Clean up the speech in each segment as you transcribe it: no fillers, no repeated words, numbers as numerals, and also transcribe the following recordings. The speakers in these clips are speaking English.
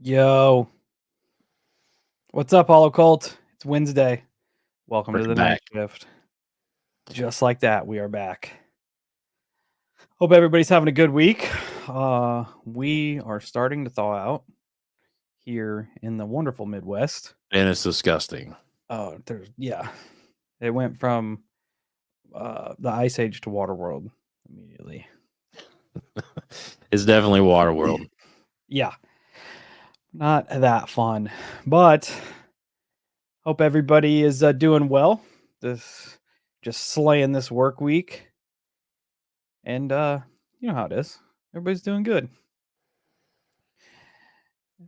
Yo, what's up, Hollow Cult? It's Wednesday. Welcome We're to the night back. shift. Just like that, we are back. Hope everybody's having a good week. We are starting to thaw out here in the wonderful Midwest. And it's disgusting. Oh, it went from the Ice Age to Waterworld immediately. It's definitely Waterworld. Yeah, not that fun, but hope everybody is doing well. Just slaying this work week. And you know how it is. Everybody's doing good.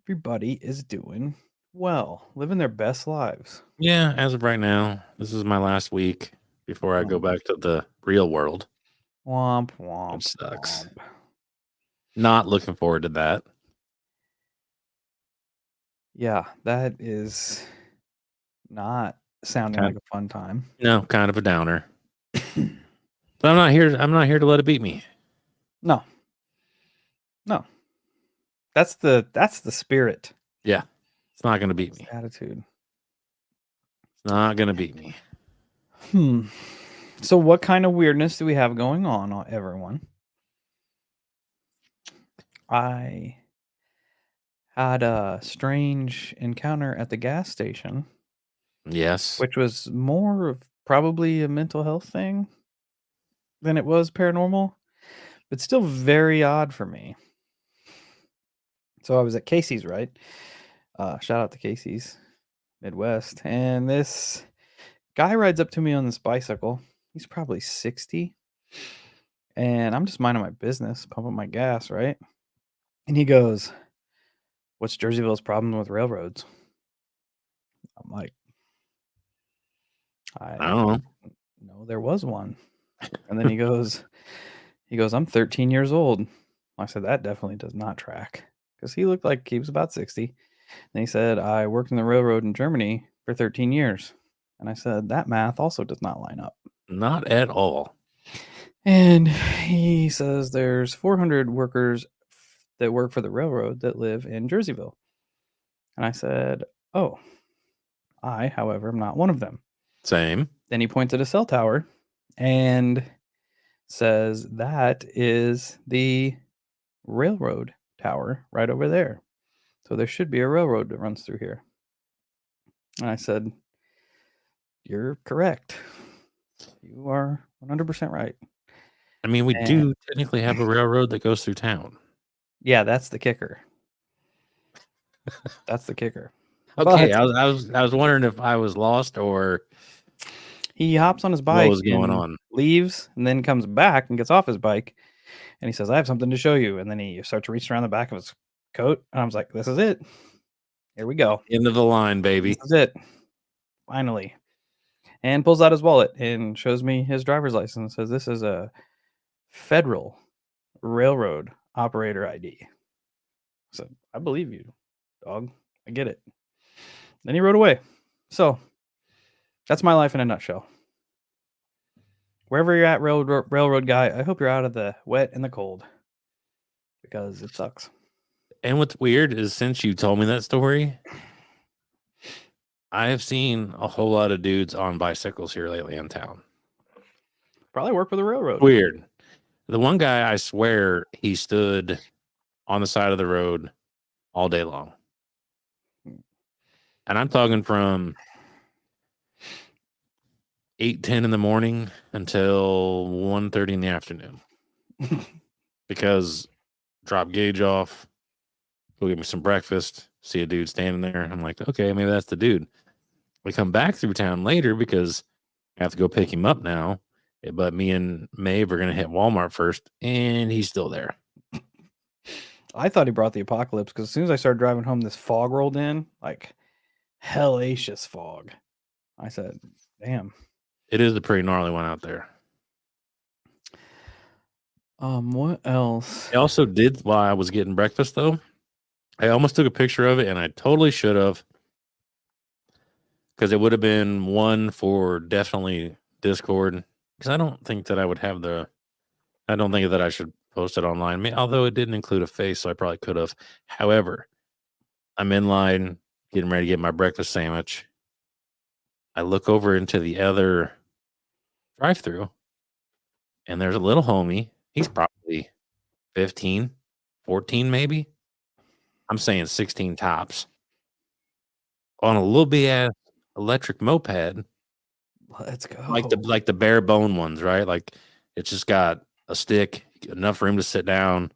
Everybody is doing well, living their best lives. Yeah, as of right now, this is my last week before I go back to the real world. Womp womp. Which sucks. Womp. Not looking forward to that. Yeah, that is not sounding like a fun time. No, kind of a downer. But I'm not here to let it beat me. No. That's the spirit. Yeah. It's not gonna beat me. Attitude. It's not gonna beat me. So what kind of weirdness do we have going on, everyone? I had a strange encounter at the gas station. Yes. Which was more of probably a mental health thing than it was paranormal, but still very odd for me. So I was at Casey's, right? Shout out to Casey's Midwest. And this guy rides up to me on this bicycle. He's probably 60. And I'm just minding my business, pumping my gas, right? And he goes, "What's Jerseyville's problem with railroads?" I'm like, I don't know there was one. And then he goes, "I'm 13 years old." I said, "That definitely does not track." Because he looked like he was about 60. And he said, "I worked in the railroad in Germany for 13 years." And I said, "That math also does not line up." Not at all. And he says there's 400 workers that work for the railroad that live in Jerseyville. And I said, "Oh, I, however, am not one of them." Same. Then he points at a cell tower and says, "That is the railroad tower right over there. So there should be a railroad that runs through here." And I said, "You're correct. You are 100% right." I mean, we do technically have a railroad that goes through town. Yeah, that's the kicker. That's the kicker. Okay, But I was wondering if I was lost or he hops on his what bike was going and on. leaves and then comes back and gets off his bike. And he says, "I have something to show you." And then he starts reaching around the back of his coat. And I was like, "This is it. Here we go. End of the line, baby. This is it. Finally." And pulls out his wallet and shows me his driver's license. Says, "This is a Federal Railroad operator ID." I said, "I believe you, dog. I get it." Then he rode away. So that's my life in a nutshell. Wherever you're at, railroad guy, I hope you're out of the wet and the cold because it sucks. And what's weird is since you told me that story, I have seen a whole lot of dudes on bicycles here lately in town. Probably work for the railroad. Weird. The one guy, I swear, he stood on the side of the road all day long. And I'm talking from 8:10 in the morning until 1:30 in the afternoon. Because drop gauge off, go get me some breakfast, see a dude standing there. I'm like, okay, maybe that's the dude. We come back through town later because I have to go pick him up now. But me and Maeve are going to hit Walmart first, and he's still there. I thought he brought the apocalypse because as soon as I started driving home, this fog rolled in, like hellacious fog. I said, "Damn." It is a pretty gnarly one out there. What else? I also did while I was getting breakfast, though. I almost took a picture of it, and I totally should have, because it would have been one for definitely Discord. Because I don't think that I would have I don't think that I should post it online. Although it didn't include a face, so I probably could have. However, I'm in line, getting ready to get my breakfast sandwich. I look over into the other drive-through, and there's a little homie. He's probably 15, 14 maybe. I'm saying 16 tops. On a little bit ass electric moped, Let's like go. the bare bone ones, right? Like it's just got a stick, enough room to sit down,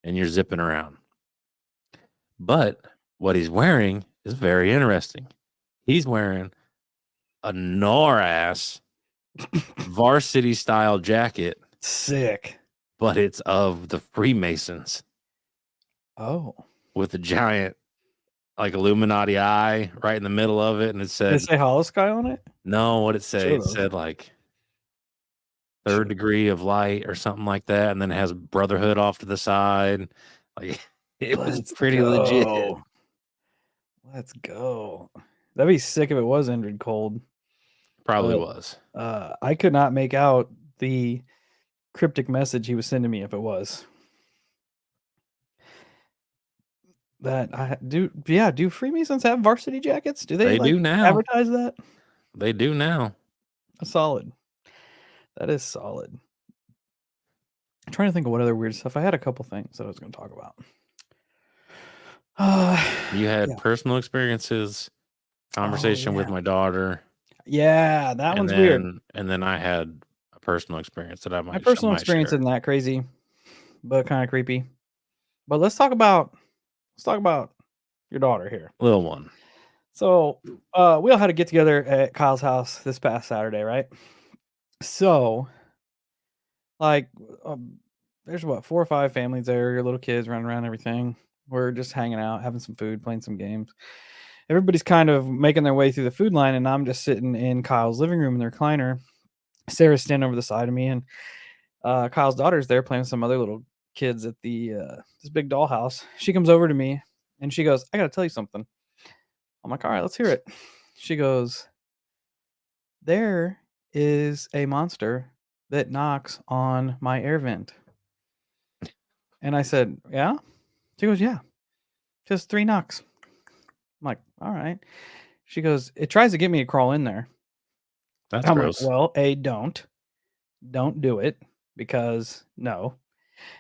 and you're zipping around. But what he's wearing is very interesting. He's wearing a gnar ass varsity style jacket, Sick. but it's of the Freemasons Oh. with a giant like Illuminati eye right in the middle of it, and it Did said it say Hollow Sky on it? no. What it say? It Should've. said like third degree of light or something like that, and then it has Brotherhood off to the side. Like it was Let's pretty legit. go. Let's go. That'd be sick if it was Endred Cold. Probably But was. I could not make out the cryptic message he was sending me if it was. That I do. Yeah, do Freemasons have varsity jackets? Do they They like do now. advertise that? They do now. That's solid. That is solid. I'm trying to think of what other weird stuff. I had a couple things that I was going to talk about. You had Yeah. personal experiences, conversation with yeah. my daughter. Yeah, that one's weird. And then I had a personal experience that I My might personal experience share. isn't that crazy, but kind of creepy. But let's talk about your daughter here. Little one. So, we all had to get together at Kyle's house this past Saturday, right? So, like, there's what 4 or 5 families there, your little kids running around, everything. We're just hanging out, having some food, playing some games. Everybody's kind of making their way through the food line, and I'm just sitting in Kyle's living room in the recliner. Sarah's standing over the side of me, and Kyle's daughter's there playing with some other little kids at the this big dollhouse. She comes over to me and she goes, "I got to tell you something." I'm like, "All right, let's hear it." She goes, "There is a monster that knocks on my air vent." And I said, "Yeah?" She goes, "Yeah. Just 3 knocks." I'm like, "All right." She goes, "It tries to get me to crawl in there." That's I'm like, gross. "Well, A, don't. Don't do it because no."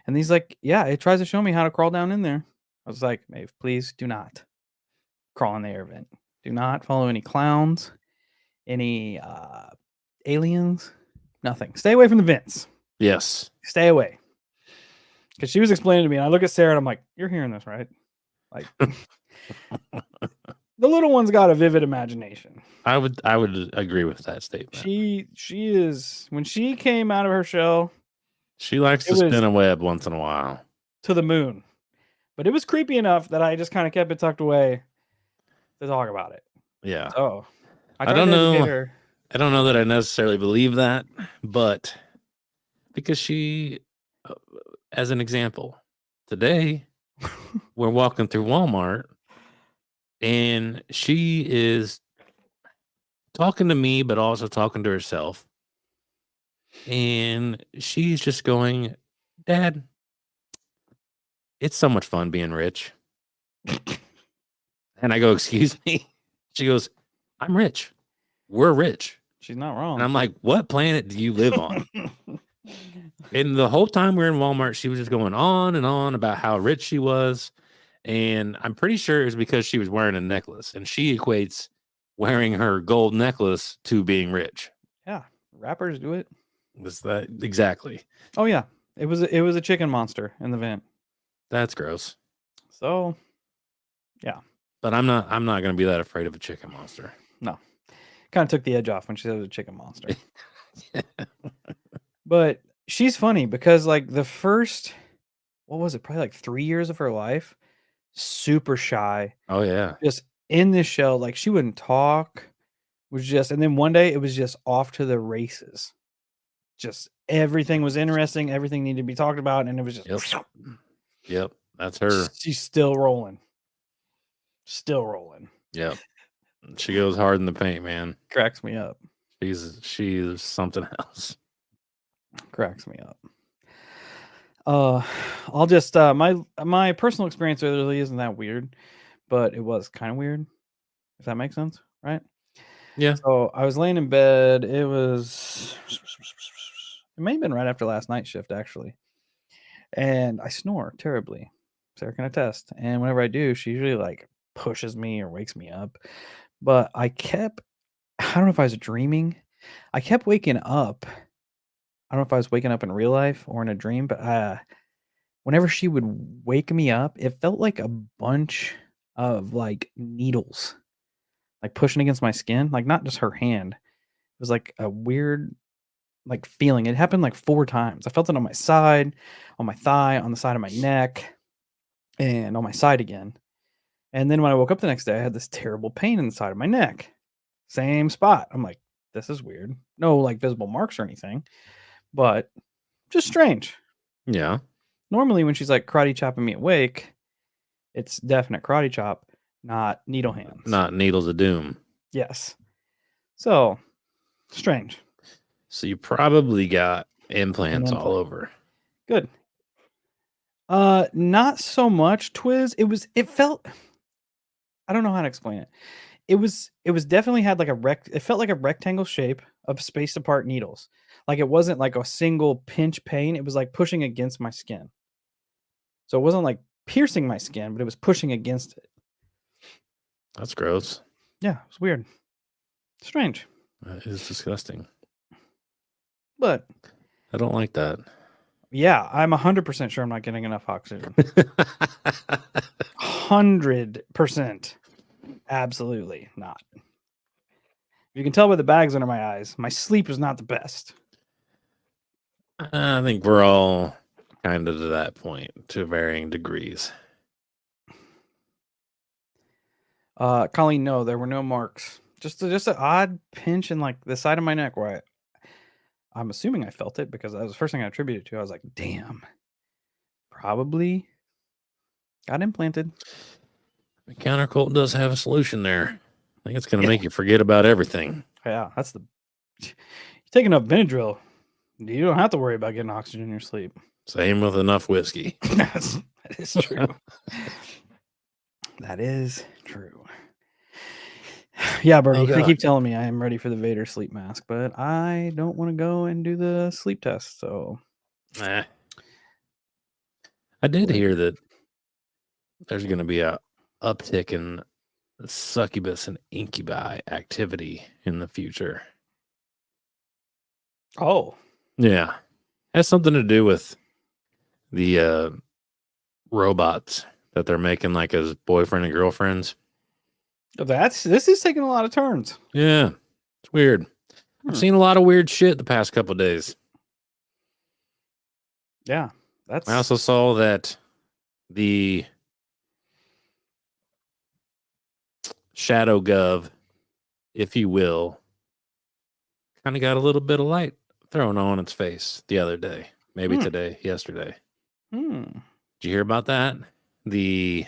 And he's like, "Yeah, it tries to show me how to crawl down in there." I was like, "Maeve, please do not crawl in the air vent. Do not follow any clowns, any aliens, nothing. Stay away from the vents. Yes. Stay away." Because she was explaining to me, and I look at Sarah and I'm like, "You're hearing this, right?" Like, the little one's got a vivid imagination. I would agree with that statement. She is, when she came out of her shell, She likes to spin a web once in a while. To the moon. But it was creepy enough that I just kind of kept it tucked away to talk about it. Yeah. So I I tried don't to educate know. her. I don't know that I necessarily believe that, but because she, as an example, today we're walking through Walmart and she is talking to me, but also talking to herself. And she's just going, "Dad, it's so much fun being rich." And I go, "Excuse me?" She goes, "I'm rich. We're rich." She's not wrong. And I'm like, "What planet do you live on?" And the whole time we were in Walmart, she was just going on and on about how rich she was. And I'm pretty sure it was because she was wearing a necklace. And she equates wearing her gold necklace to being rich. Yeah, rappers do it. Was that exactly? Oh yeah, it was a chicken monster in the vent. That's gross. So, yeah. But I'm not going to be that afraid of a chicken monster. No, kind of took the edge off when she said it was a chicken monster. But she's funny because like the first, what was it? Probably like 3 years of her life, super shy. Oh yeah. Just in this shell, like she wouldn't talk. Was just, and then one day it was just off to the races. Just everything was interesting. Everything needed to be talked about, and it was just. Yep, that's her. She's still rolling. Still rolling. Yep. She goes hard in the paint, man. Cracks me up. She's something else. Cracks me up. I'll just my personal experience really isn't that weird, but it was kind of weird, if that makes sense, right? Yeah. So I was laying in bed. It may have been right after last night shift, actually. And I snore terribly. Sarah can attest. And whenever I do, she usually like pushes me or wakes me up. But I don't know if I was dreaming. I kept waking up. I don't know if I was waking up in real life or in a dream, but whenever she would wake me up, it felt like a bunch of like needles, like pushing against my skin, like not just her hand. It was like a weird like feeling. It happened like 4 times. I felt it on my side, on my thigh, on the side of my neck, and on my side again. And then when I woke up the next day, I had this terrible pain in the side of my neck. Same spot. I'm like, this is weird. No like visible marks or anything, but just strange. Yeah. Normally when she's like karate chopping me awake, it's definite karate chop, not needle hands. Not needles of doom. Yes. So strange. So you probably got An implants all implant. over. Good. Not so much Twiz. It felt I don't know how to explain it. It was definitely had like it felt like a rectangle shape of spaced apart needles. Like it wasn't like a single pinch pain. It was like pushing against my skin. So it wasn't like piercing my skin, but it was pushing against it. That's gross. Yeah, it was weird. Strange. That is disgusting. But I don't like that. yeah, I'm 100% sure I'm not getting enough oxygen. 100%. Absolutely not. You can tell by the bags under my eyes, my sleep is not the best. I think we're all kind of to that point to varying degrees. Colleen, no, there were no marks. Just an odd pinch in like the side of my neck where I'm assuming I felt it because that was the first thing I attributed to. I was like, damn, probably got implanted. The counter cult does have a solution there. I think it's going to Yeah. make you forget about everything. Yeah, that's you take enough Benadryl, you don't have to worry about getting oxygen in your sleep. Same with enough whiskey. That is true. That is true. Yeah, Bernie, they keep telling me I am ready for the Vader sleep mask, but I don't want to go and do the sleep test. So, I did hear that there's going to be a uptick in succubus and incubi activity in the future. oh, Yeah. Has something to do with the robots that they're making like as boyfriend and girlfriends. this is taking a lot of turns. Yeah. It's weird. I've seen a lot of weird shit the past couple of days. Yeah, I also saw that the Shadow Gov, if you will, kind of got a little bit of light thrown on its face the other day. Maybe today, yesterday. Did you hear about that? Who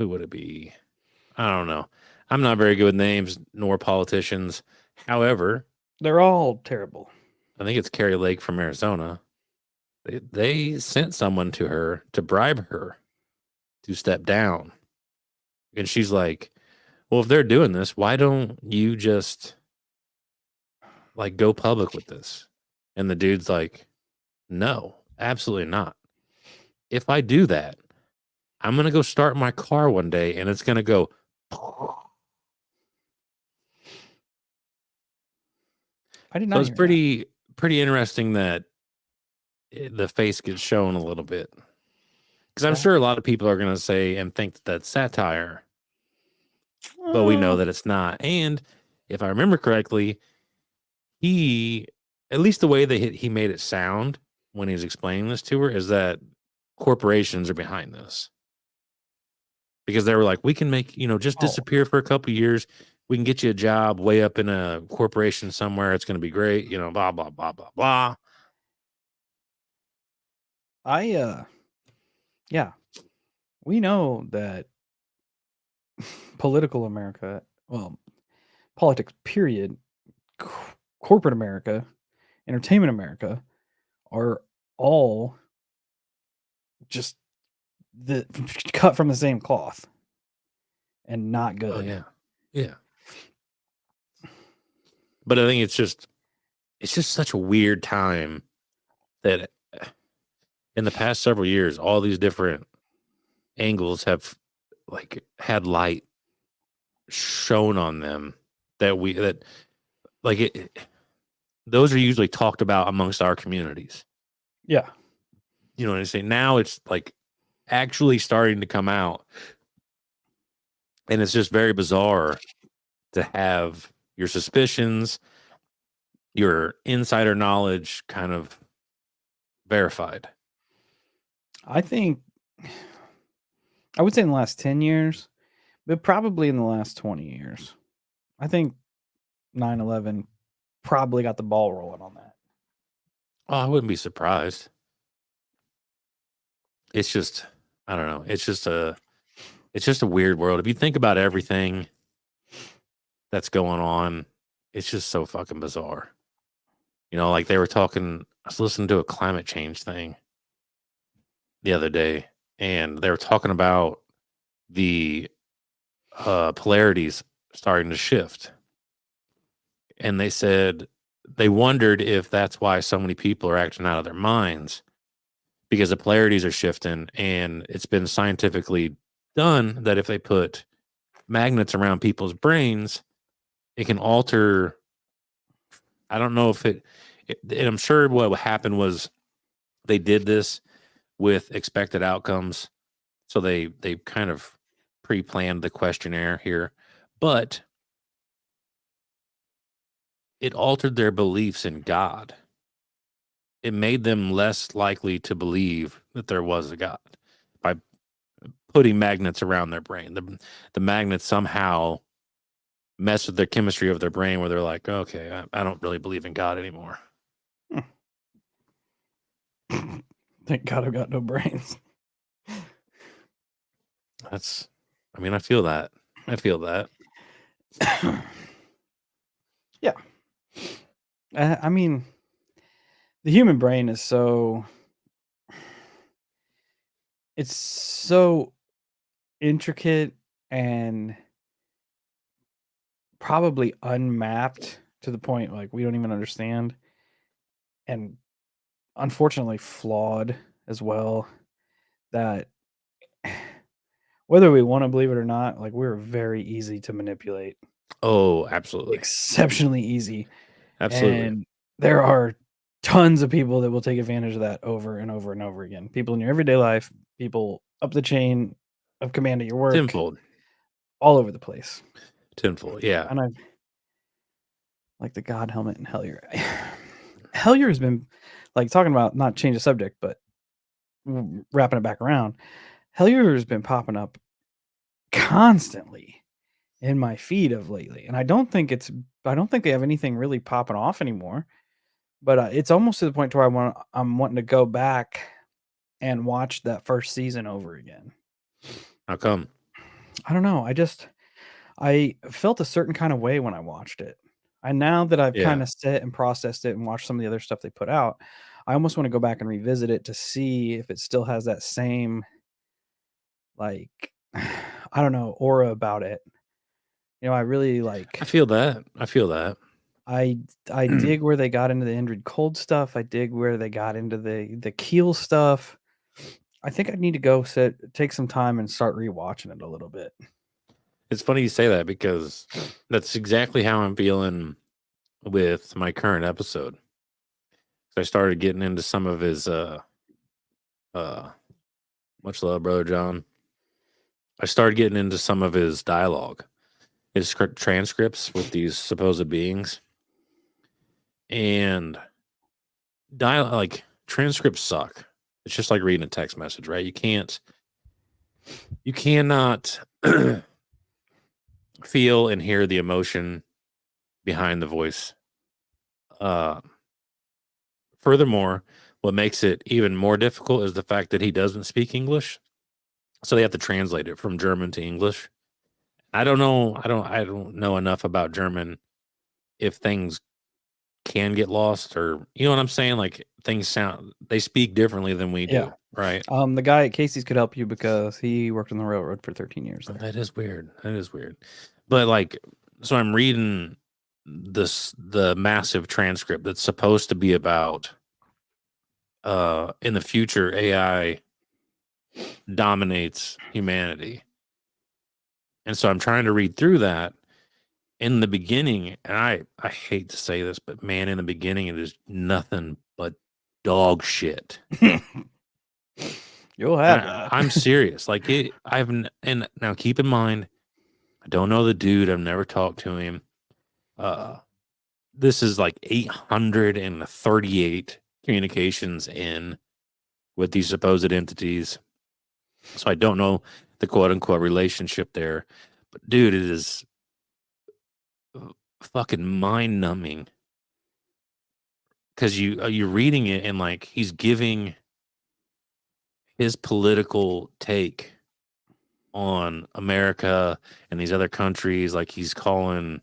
would it be? I don't know. I'm not very good with names nor politicians. However, they're all terrible. I think it's Carrie Lake from Arizona. They sent someone to her to bribe her to step down. And she's like, well, if they're doing this, why don't you just like go public with this? And the dude's like, no, absolutely not. If I do that, I'm going to go start my car one day and it's going to go. I did So not it's hear pretty interesting that the face gets shown a little bit. Because I'm sure a lot of people are going to say and think that that's satire. But we know that it's not. And if I remember correctly, at least the way he made it sound when he was explaining this to her is that corporations are behind this. Because they were like, we can make, just disappear for a couple of years. We can get you a job way up in a corporation somewhere. It's going to be great, blah, blah, blah, blah, blah. Yeah, we know that political America, well, politics, period, corporate America, entertainment America are all just the cut from the same cloth and not Oh good. yeah. But I think it's just such a weird time that in the past several years, all these different angles have like had light shown on them that like those are usually talked about amongst our communities. Yeah. You know what I'm saying? Now it's like actually starting to come out, and it's just very bizarre to have your suspicions, your insider knowledge kind of verified. I think I would say in the last 10 years, but probably in the last 20 years. I think 9/11 probably got the ball rolling on that. Oh, I wouldn't be surprised. It's just, I don't know. It's just a weird world. If you think about everything that's going on, it's just so fucking bizarre. You know, like they were talking, I was listening to a climate change thing the other day, and they were talking about the polarities starting to shift. And they said they wondered if that's why so many people are acting out of their minds because the polarities are shifting. And it's been scientifically done that if they put magnets around people's brains, it can alter. I don't know if and I'm sure what happened was they did this with expected outcomes. So they kind of pre-planned the questionnaire here, but it altered their beliefs in God. It made them less likely to believe that there was a God by putting magnets around their brain. The magnets somehow mess with their chemistry of their brain where they're like, okay, I don't really believe in God anymore. Thank God I've got no brains. That's, I mean, I feel that. I feel that. Yeah. I mean, the human brain is so it's so intricate and probably unmapped to the point like we don't even understand, and unfortunately flawed as well, that whether we want to believe it or not, like we're very easy to manipulate. Oh, absolutely. Exceptionally easy. Absolutely. And there are tons of people that will take advantage of that over and over and over again. People in your everyday life, people up the chain of command at your work, Tenfold. all over the place. Tenfold. Yeah. And I like the God helmet and Hellier. Hellier has been like talking about not change the subject, but wrapping it back around. Hellier has been popping up constantly in my feed of lately, and I don't think they have anything really popping off anymore. But it's almost to the point to where I'm wanting to go back and watch that first season over again. How come? I don't know. I felt a certain kind of way when I watched it. And now that I've Yeah. kind of sit and processed it and watched some of the other stuff they put out, I almost want to go back and revisit it to see if it still has that same like I don't know, aura about it. You know, I really I feel that. I feel that. I I dig where they got into the Indrid Cold stuff. I dig where they got into the Keel stuff. I think I need to go take some time and start rewatching it a little bit. It's funny you say that because that's exactly how I'm feeling with my current episode. I started getting into some of his uh much love, brother John. I started getting into some of his dialogue, his transcripts with these supposed beings, and like transcripts suck. It's just like reading a text message, right? You cannot feel and hear the emotion behind the voice. Uh, Furthermore, what makes it even more difficult is the fact that he doesn't speak English, so they have to translate it from German to English. I don't know. I don't know enough about German if things can get lost or you know what I'm saying. Like things sound they speak differently than we Yeah. do. Right. The guy at Casey's could help you because he worked on the railroad for 13 years there. That is weird. That is weird. But like, so I'm reading the massive transcript that's supposed to be about in the future AI dominates humanity. And so I'm trying to read through that. In the beginning, and I hate to say this, but man, in the beginning it is nothing but dog shit. You'll And have that. I'm serious. Like and now keep in mind, I don't know the dude. I've never talked to him. This is like 838 communications in with these supposed entities. So I don't know the quote unquote relationship there. But dude, it is fucking mind numbing because you're reading it and like he's giving his political take on America and these other countries. Like he's calling,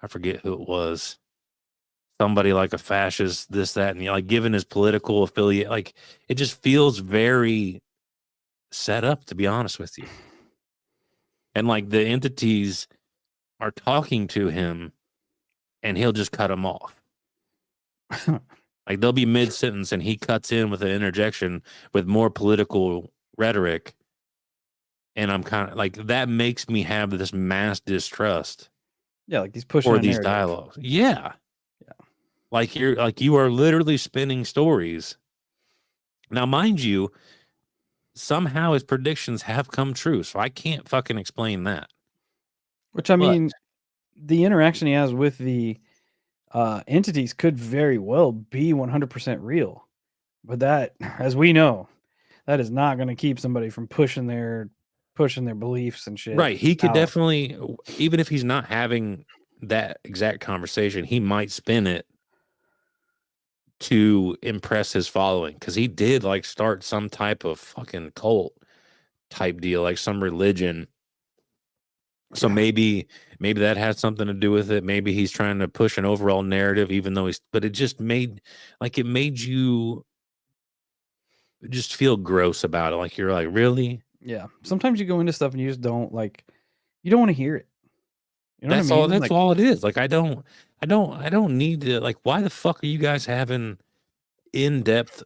I forget who it was, somebody like a fascist, this, that, and like giving his political affiliate. Like it just feels very set up, to be honest with you. And like the entities are talking to him and he'll just cut them off. Like they'll be mid sentence and he cuts in with an interjection with more political rhetoric. And I'm kind of like, that makes me have this mass distrust Yeah, like he's pushing for a these narrative. dialogues. Yeah. Yeah. Like you are literally spinning stories. Now, mind you, somehow his predictions have come true. So I can't fucking explain that. Which I But mean, the interaction he has with the entities could very well be 100% real. But that, as we know, that is not going to keep somebody from pushing their beliefs and shit right, he could out. definitely, even if he's not having that exact conversation, he might spin it to impress his following because he did like start some type of fucking cult type deal, like some religion. So Yeah. maybe that had something to do with it. Maybe he's trying to push an overall narrative, even though but it just made you just feel gross about it. Like you're like, really? Yeah. Sometimes you go into stuff and you just don't like, you don't want to hear it. You know what I That's all. mean? That's Like, all it is. Like I don't need to. Like, why the fuck are you guys having in depth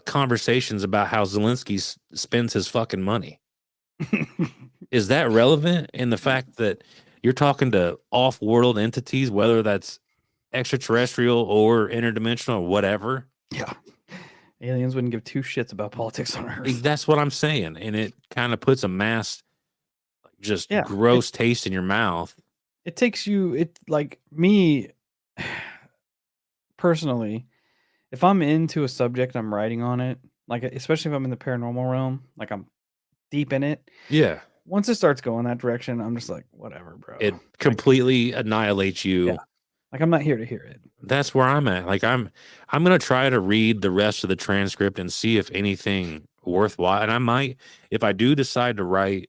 conversations about how Zelensky spends his fucking money? Is that relevant in the fact that you're talking to off-world entities, whether that's extraterrestrial or interdimensional or whatever? yeah. Aliens wouldn't give two shits about politics on Earth. That's what I'm saying, and it kind of puts a mass, just Yeah. gross taste in your mouth. It takes you, it like me personally, if I'm into a subject, I'm writing on it, like especially if I'm in the paranormal realm, like I'm deep in it. Yeah, Once it starts going that direction, I'm just like, whatever, bro. it Like, completely annihilates yeah, you. like I'm not here to hear it. That's where I'm at. Like I'm gonna try to read the rest of the transcript and see if anything worthwhile. And I might, if I do decide to write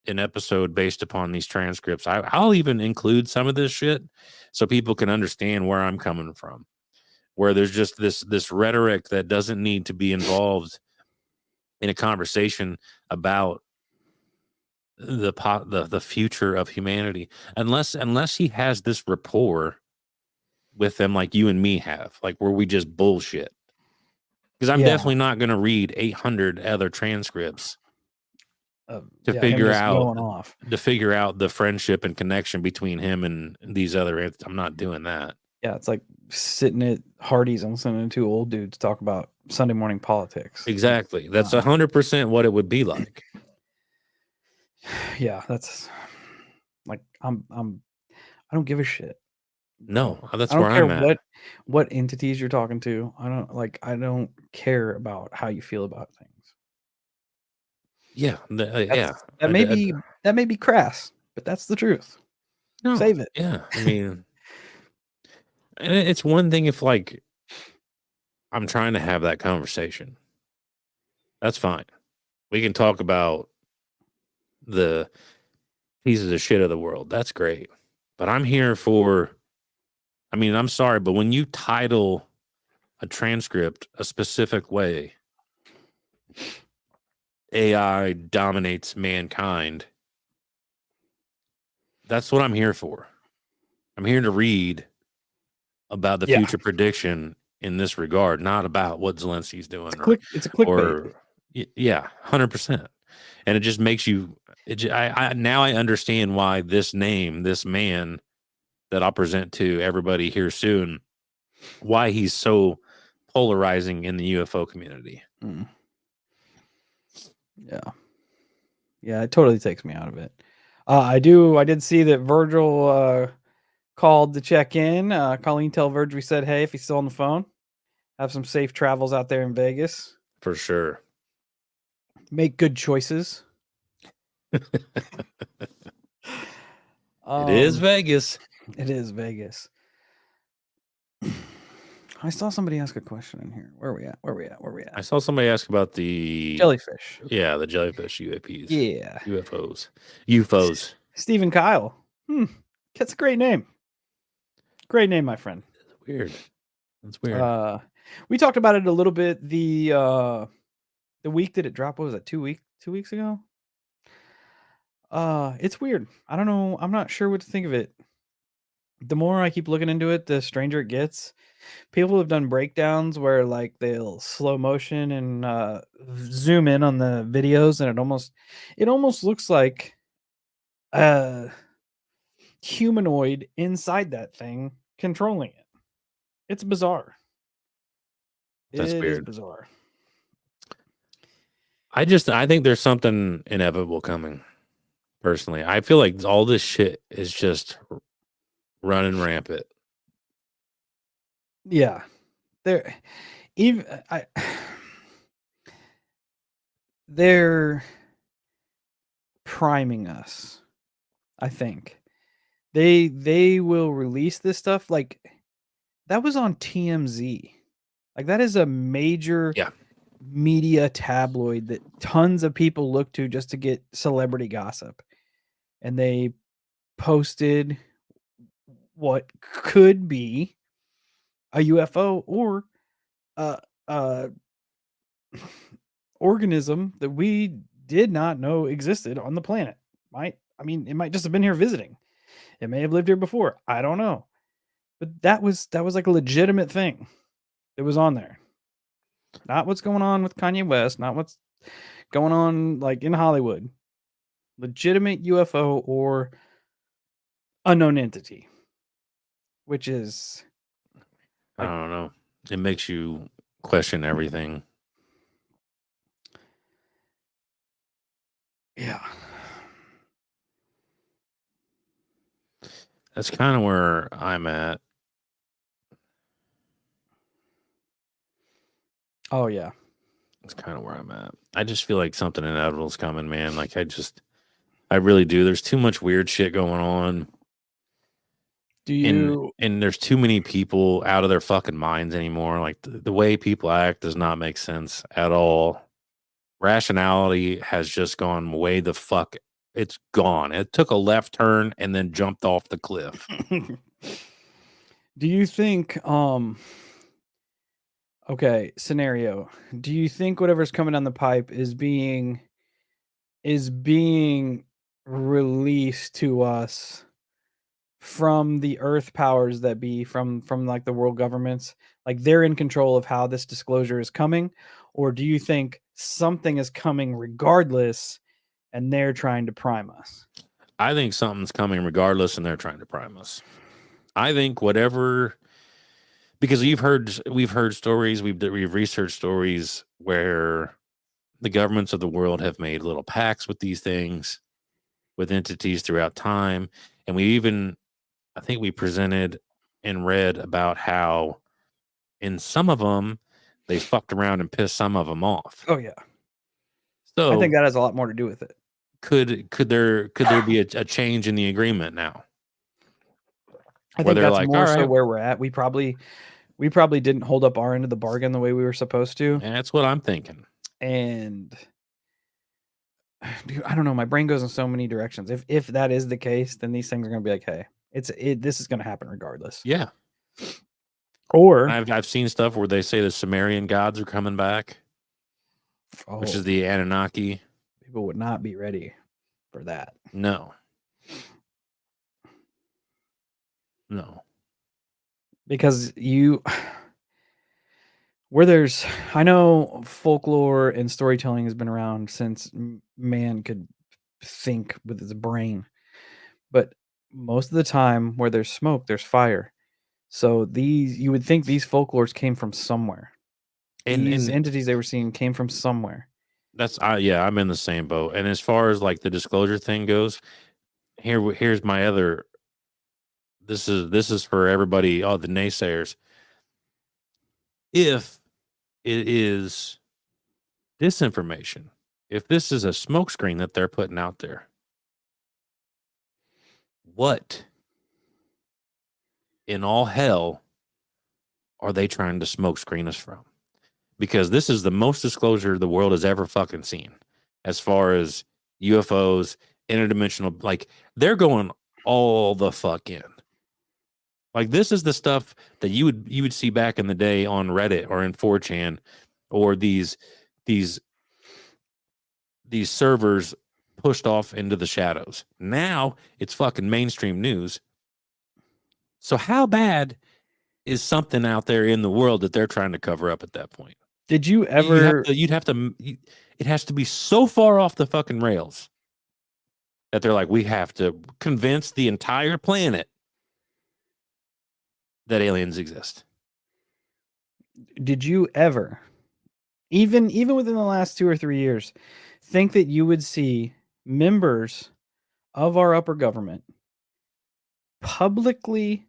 an episode based upon these transcripts, I'll even include some of this shit so people can understand where I'm coming from. Where there's just this rhetoric that doesn't need to be involved in a conversation about the future of humanity, unless he has this rapport with them like you and me have, like where we just bullshit. Because I'm Yeah. definitely not going to read 800 other transcripts to Yeah, him figure just out going off. the friendship and connection between him and these other I'm not doing that. Yeah, it's like sitting at Hardee's and listening to two old dudes talk about Sunday morning politics. Exactly. That's 100% what it would be like. Yeah, that's like I don't give a shit. No, Bro. that's I don't where care I'm at. what entities you're talking to. I don't care about how you feel about things. Yeah. Yeah. That may be crass, but that's the truth. No. Save it. Yeah. I mean, and it's one thing if like I'm trying to have that conversation. That's fine. We can talk about the pieces of shit of the world. That's great. But I'm here for, I mean, I'm sorry, but when you title a transcript a specific way, AI dominates mankind. That's what I'm here for. I'm here to read about the Yeah. future prediction in this regard, not about what Zelensky's doing It's a clickbait. yeah, 100%. And it just makes you. Now I understand why this name, this man that I'll present to everybody here soon, why he's so polarizing in the UFO community. Mm. Yeah. Yeah, it totally takes me out of it. I did see that Virgil called to check in. Colleen tell Virgil we said, hey, if he's still on the phone, have some safe travels out there in Vegas. For sure. Make good choices. It is Vegas. It is Vegas. I saw somebody ask a question in here. Where are we at? I saw somebody ask about the Jellyfish. Yeah, the jellyfish UAPs. Yeah. UFOs. Stephen Kyle. That's a great name. Great name, my friend. That's weird. That's weird. We talked about it a little bit the week that it dropped. What was it? 2 weeks ago? It's weird. I don't know. I'm not sure what to think of it. The more I keep looking into it, the stranger it gets. People have done breakdowns where like they'll slow motion and zoom in on the videos, and it almost looks like a humanoid inside that thing controlling it. It's bizarre. That's It is weird. bizarre. I think there's something inevitable coming. Personally, I feel like all this shit is just running rampant. Yeah, they're even they're priming us. I think they will release this stuff like that was on TMZ. Like that is a major media tabloid that tons of people look to just to get celebrity gossip. And they posted what could be a UFO or a organism that we did not know existed on the planet. It might just have been here visiting. It may have lived here before. I don't know. But that was like a legitimate thing that was on there. Not what's going on with Kanye West, not what's going on like in Hollywood. Legitimate UFO or unknown entity, which is I don't know. It makes you question everything. Yeah. That's kind of where I'm at. Oh yeah. That's kind of where I'm at. I just feel like something inevitable is coming, man. Like I really do. There's too much weird shit going on. And there's too many people out of their fucking minds anymore. Like the way people act does not make sense at all. Rationality has just gone way the fuck. It's gone. It took a left turn and then jumped off the cliff. Do you think okay, scenario. Do you think whatever's coming down the pipe is being released to us from the earth powers that be, from like the world governments? Like they're in control of how this disclosure is coming, or do you think something is coming regardless and they're trying to prime us? I think something's coming regardless and they're trying to prime us. I think whatever, because we've heard stories, we've researched stories where the governments of the world have made little pacts with these things, with entities throughout time. And I think we presented and read about how in some of them, they fucked around and pissed some of them off. Oh yeah. So I think that has a lot more to do with it. Could there be a change in the agreement now? I think that's more so right, where we're at. We probably didn't hold up our end of the bargain the way we were supposed to. That's what I'm thinking. And dude, I don't know. My brain goes in so many directions. If that is the case, then these things are going to be like, hey, this is going to happen regardless. Yeah. Or I've seen stuff where they say the Sumerian gods are coming back. which is Oh, the Anunnaki. people would not be ready for that. No. No. Because where there's, I know folklore and storytelling has been around since man could think with his brain, but most of the time where there's smoke, there's fire. So you would think these folklores came from somewhere. These And entities they were seeing came from somewhere. that's yeah, I'm in the same boat. And as far as like the disclosure thing goes, here's my other. This is for everybody, all the naysayers. If it is disinformation, if this is a smokescreen that they're putting out there, what in all hell are they trying to smokescreen us from? Because this is the most disclosure the world has ever fucking seen, as far as UFOs, interdimensional. Like they're going all the fuck in. Like this is the stuff that you would see back in the day on Reddit or in 4chan or these servers pushed off into the shadows. Now it's fucking mainstream news. So how bad is something out there in the world that they're trying to cover up at that point? Did you ever It has to be so far off the fucking rails that they're like, we have to convince the entire planet that aliens exist. did you ever, even within the last 2 or 3 years, think that you would see members of our upper government publicly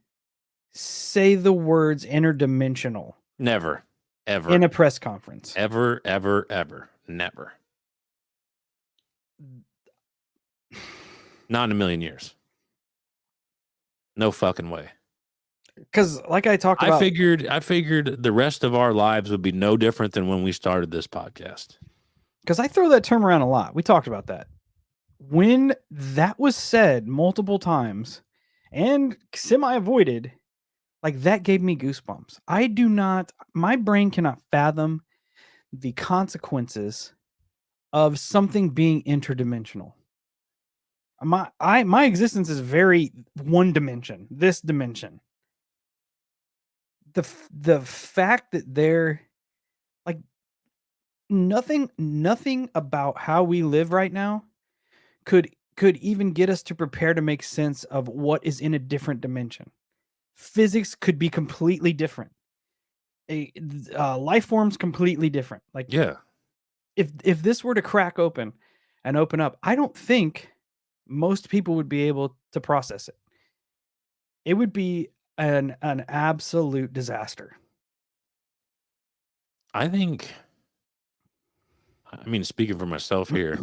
say the words interdimensional Never, ever, in a press conference? ever, ever, ever, never. Not in a million years. No fucking way. Because, like I talked I about, figured the rest of our lives would be no different than when we started this podcast. because I throw that term around a lot. We talked about that. When that was said multiple times and semi avoided, like that gave me goosebumps. My brain cannot fathom the consequences of something being interdimensional. My existence is very one dimension, this dimension. The fact that they're like nothing about how we live right now could even get us to prepare to make sense of what is in a different dimension. Physics could be completely different. Life forms completely different. Like Yeah. if this were to crack open and open up, I don't think most people would be able to process it. It would be an absolute disaster. I mean, speaking for myself here,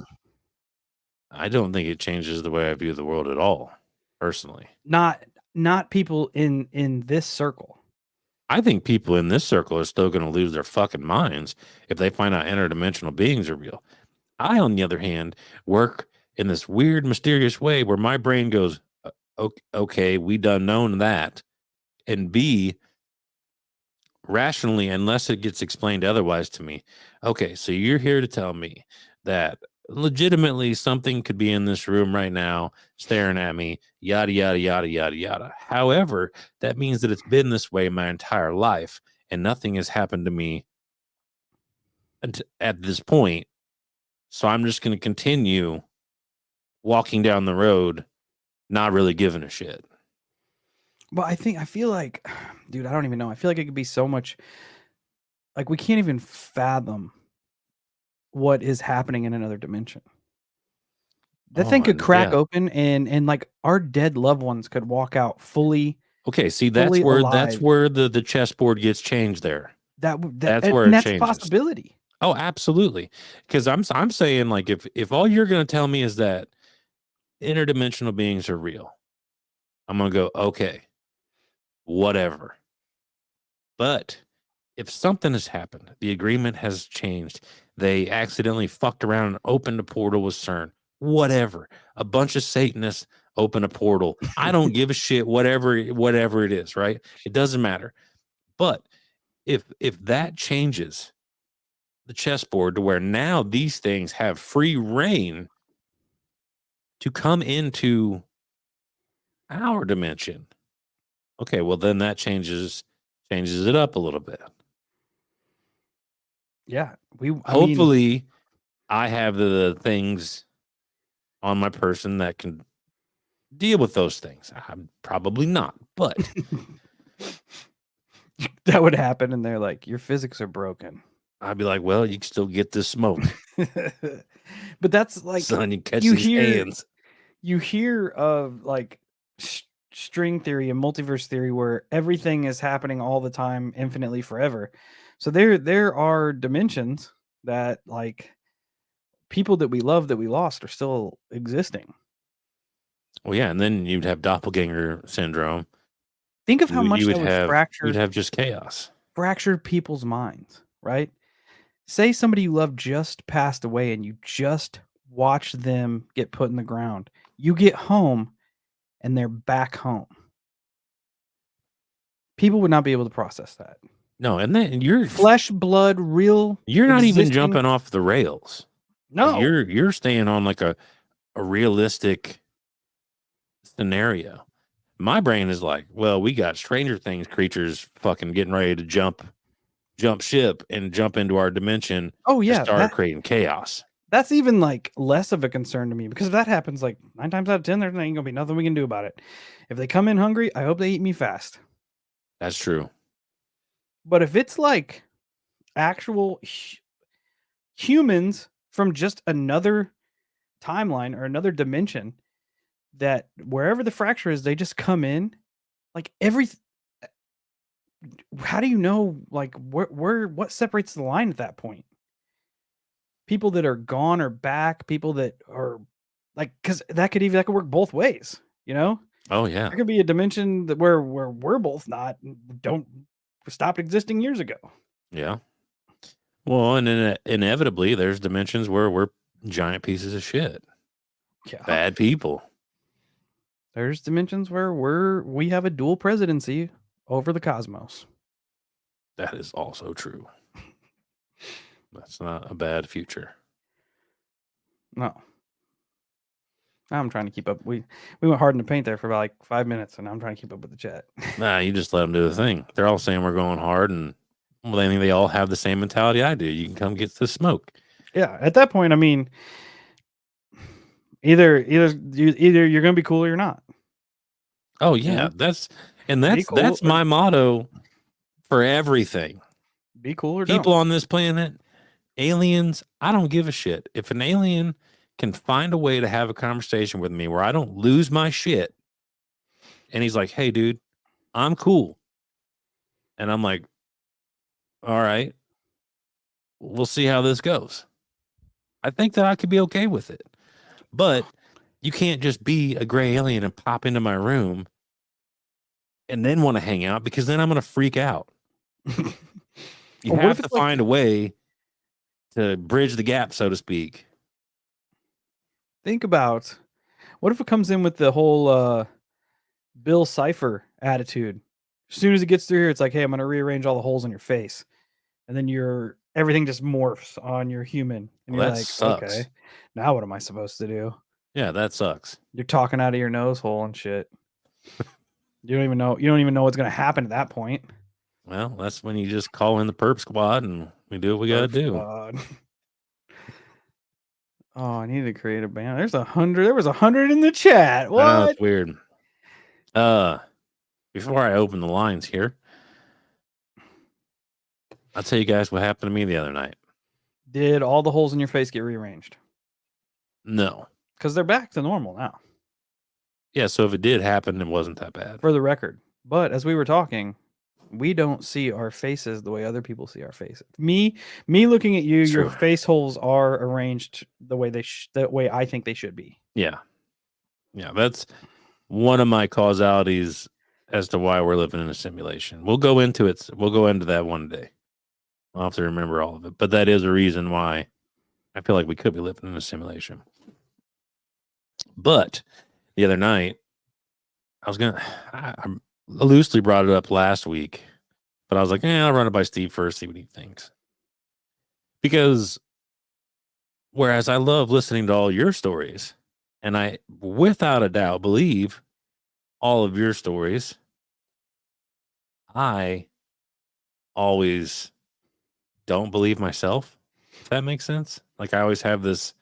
I don't think it changes the way I view the world at all, personally. Not people in this circle. I think people in this circle are still going to lose their fucking minds if they find out interdimensional beings are real. I, on the other hand, work in this weird, mysterious way where my brain goes, okay, we done known that. And B, rationally, unless it gets explained otherwise to me, okay, so you're here to tell me that legitimately something could be in this room right now staring at me, yada, yada, yada, yada, yada. However, that means that it's been this way my entire life and nothing has happened to me at this point. So I'm just going to continue walking down the road, not really giving a shit. But I feel like, dude, I don't even know. I feel like it could be so much. Like we can't even fathom what is happening in another dimension. That thing could crack open and like our dead loved ones could walk out fully. Okay, see fully that's alive. where the chessboard gets changed there. That's where it that's a changes. possibility. Oh, absolutely. Because I'm saying like if all you're going to tell me is that interdimensional beings are real, I'm going to go, okay, whatever. But if something has happened, the agreement has changed, they accidentally fucked around and opened a portal with CERN, whatever. A bunch of Satanists open a portal. I don't give a shit, whatever it is, right? It doesn't matter. But if that changes the chessboard to where now these things have free reign to come into our dimension. Okay, well then that changes it up a little bit. Yeah, Hopefully I have the things on my person that can deal with those things. I'm probably not, but that would happen, and they're like, your physics are broken. I'd be like, well, you can still get this smoke. But that's like, son, you catch you these hear hands. you hear of like string theory and multiverse theory where everything is happening all the time, infinitely, forever. So there are dimensions that like people that we love that we lost are still existing. Well, yeah, and then you'd have doppelganger syndrome. Think of how much You would that would have fracture you'd have just chaos. people's minds, right? Say somebody you love just passed away and you just watched them get put in the ground. You get home and they're back home. People would not be able to process that. No, and then you're Flesh, blood, real. not even existing. jumping off the rails. No. You're staying on like a realistic scenario. My brain is like, well, we got Stranger Things creatures fucking getting ready to jump ship and jump into our dimension. Oh yeah, to start creating chaos. That's even like less of a concern to me, because if that happens like 9 times out of 10, there ain't gonna be nothing we can do about it. If they come in hungry, I hope they eat me fast. That's true. But if it's like actual humans from just another timeline or another dimension, that wherever the fracture is, they just come in, like how do you know like what separates the line at that point? People that are gone or back, people that are like, because that could work both ways, you know? Oh yeah. There could be a dimension that where we're both not don't stopped existing years ago. Yeah. Well, and then inevitably there's dimensions where we're giant pieces of shit. Yeah. Bad people. There's dimensions where we have a dual presidency over the cosmos. That is also true. That's not a bad future. No. I'm trying to keep up. We went hard in the paint there for about like 5 minutes, and I'm trying to keep up with the chat. Nah, you just let them do the thing. They're all saying we're going hard, and well, they think they all have the same mentality I do. You can come get the smoke. Yeah, at that point, I mean, either you're gonna be cool or you're not. Oh yeah, that's cool my motto for everything. Be cool or People don't. on this planet, aliens, I don't give a shit. If an alien can find a way to have a conversation with me where I don't lose my shit, and he's like, "Hey, dude, I'm cool," and I'm like, "All right, we'll see how this goes." I think that I could be okay with it, but you can't just be a gray alien and pop into my room and then want to hang out, because then I'm going to freak out. You have to find a way to bridge the gap, so to speak. Think about, what if it comes in with the whole Bill Cipher attitude? As soon as it gets through here, it's like, hey, I'm going to rearrange all the holes in your face. And then everything just morphs on your human. And Well, you're that like, sucks. okay, now what am I supposed to do? Yeah, that sucks. You're talking out of your nose hole and shit. You don't even know what's going to happen at that point. Well, that's when you just call in the perp squad and we do what we got to do. Oh, I need to create a band. There was 100 in the chat. What? I know, it's weird. Before I open the lines here, I'll tell you guys what happened to me the other night. Did all the holes in your face get rearranged? No. Because they're back to normal now. Yeah, so if it did happen, it wasn't that bad. For the record. But as we were talking, we don't see our faces the way other people see our faces. Me looking at you, your face holes are arranged the way I think they should be. Yeah. Yeah, that's one of my causalities as to why we're living in a simulation. We'll go into it. We'll go into that one day. I'll have to remember all of it. But that is a reason why I feel like we could be living in a simulation. But the other night, I loosely brought it up last week, but I was like, I'll run it by Steve first, see what he thinks. Because whereas I love listening to all your stories, and I, without a doubt, believe all of your stories, I always don't believe myself, if that makes sense. Like, I always have this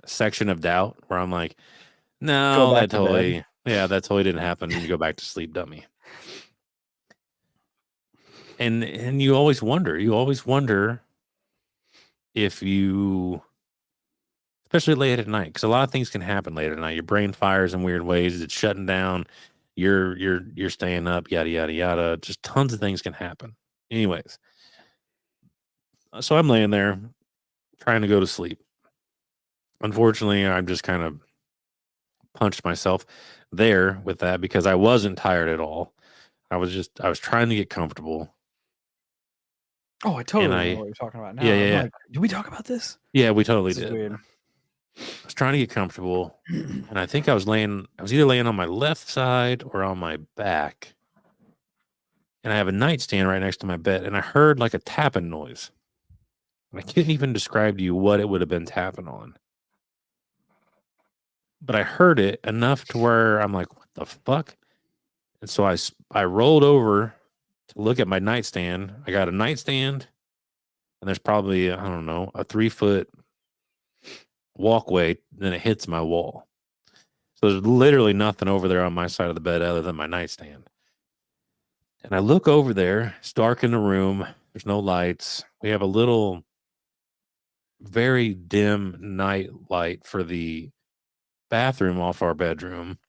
section of doubt where I'm like, Go no, back to bed. that totally didn't happen. You go back to sleep, dummy. And you always wonder if you, especially late at night, because a lot of things can happen late at night. Your brain fires in weird ways. It's shutting down. You're staying up. Yada yada yada. Just tons of things can happen. Anyways, so I'm laying there trying to go to sleep. Unfortunately, I'm just kind of punched myself there with that because I wasn't tired at all. I was trying to get comfortable, Oh, I and totally remember what you're talking about now. I'm yeah, like, did we talk about this? yeah, we totally This is did. weird. I was trying to get comfortable, and I think I was either laying on my left side or on my back. And I have a nightstand right next to my bed, and I heard like a tapping noise. And I can't even describe to you what it would have been tapping on. But I heard it enough to where I'm like, what the fuck? And so I rolled over to look at my nightstand. I got a nightstand, and there's probably, I don't know, a 3-foot walkway, then it hits my wall. So there's literally nothing over there on my side of the bed other than my nightstand. And I look over there, it's dark in the room, there's no lights. We have a little, very dim night light for the bathroom off our bedroom.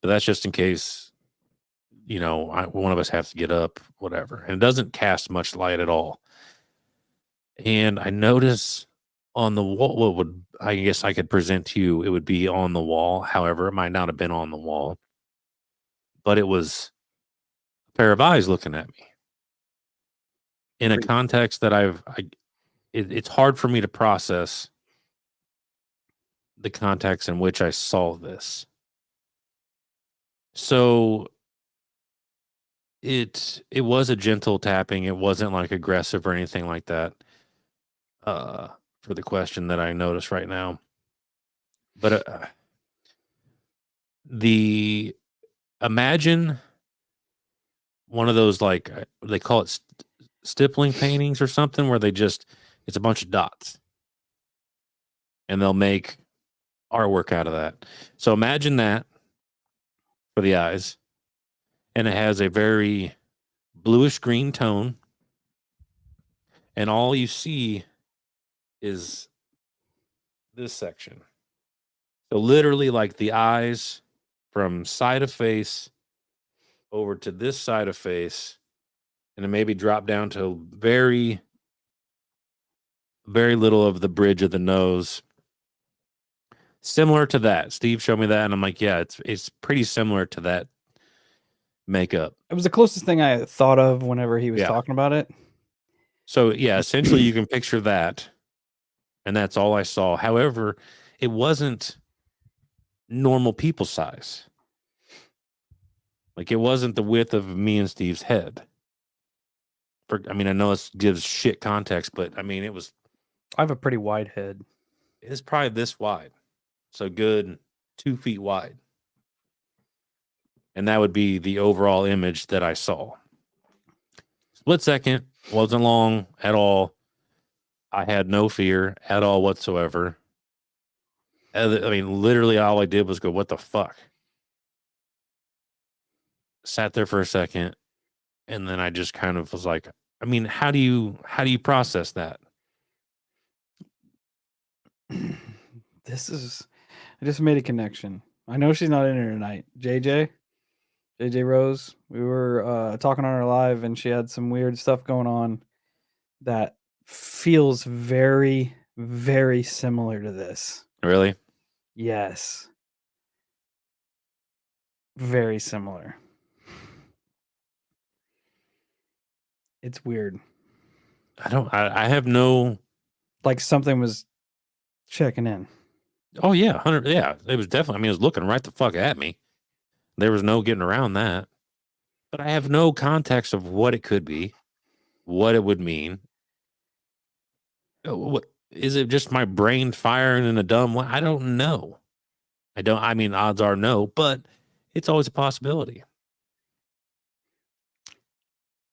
But that's just in case, one of us has to get up, whatever. And it doesn't cast much light at all. And I notice on the wall, what would, I guess I could present to you, it would be on the wall. However, it might not have been on the wall, but it was a pair of eyes looking at me in a context that it's hard for me to process the context in which I saw this. So it was a gentle tapping. It wasn't like aggressive or anything like that. For the question that I noticed right now, but the imagine one of those, like, they call it stippling paintings or something, where it's a bunch of dots, and they'll make artwork out of that. So imagine that for the eyes, and it has a very bluish green tone, and all you see is this section. So literally, like, the eyes from side of face over to this side of face, and then maybe drop down to very, very little of the bridge of the nose. Similar to that. Steve showed me that, and I'm like, yeah, it's pretty similar to that makeup. It was the closest thing I thought of whenever he was talking about it. So yeah, essentially you can picture that, and that's all I saw. However, it wasn't normal people size. Like, it wasn't the width of me and Steve's head. I know this gives shit context, but I have a pretty wide head. It's probably this wide. So good 2 feet wide. And that would be the overall image that I saw. Split second, wasn't long at all. I had no fear at all whatsoever. Literally all I did was go, what the fuck? Sat there for a second, and then I just kind of was like, how do you process that? I just made a connection. I know she's not in here tonight. JJ Rose. We were talking on her live, and she had some weird stuff going on that feels very, very similar to this. Really? Yes. Very similar. It's weird. I have no, like something was checking in. Oh yeah, 100. Yeah, it was definitely. It was looking right the fuck at me. There was no getting around that. But I have no context of what it could be, what it would mean. What is it? Just my brain firing in a dumb way? I don't know. I mean, odds are no, but it's always a possibility.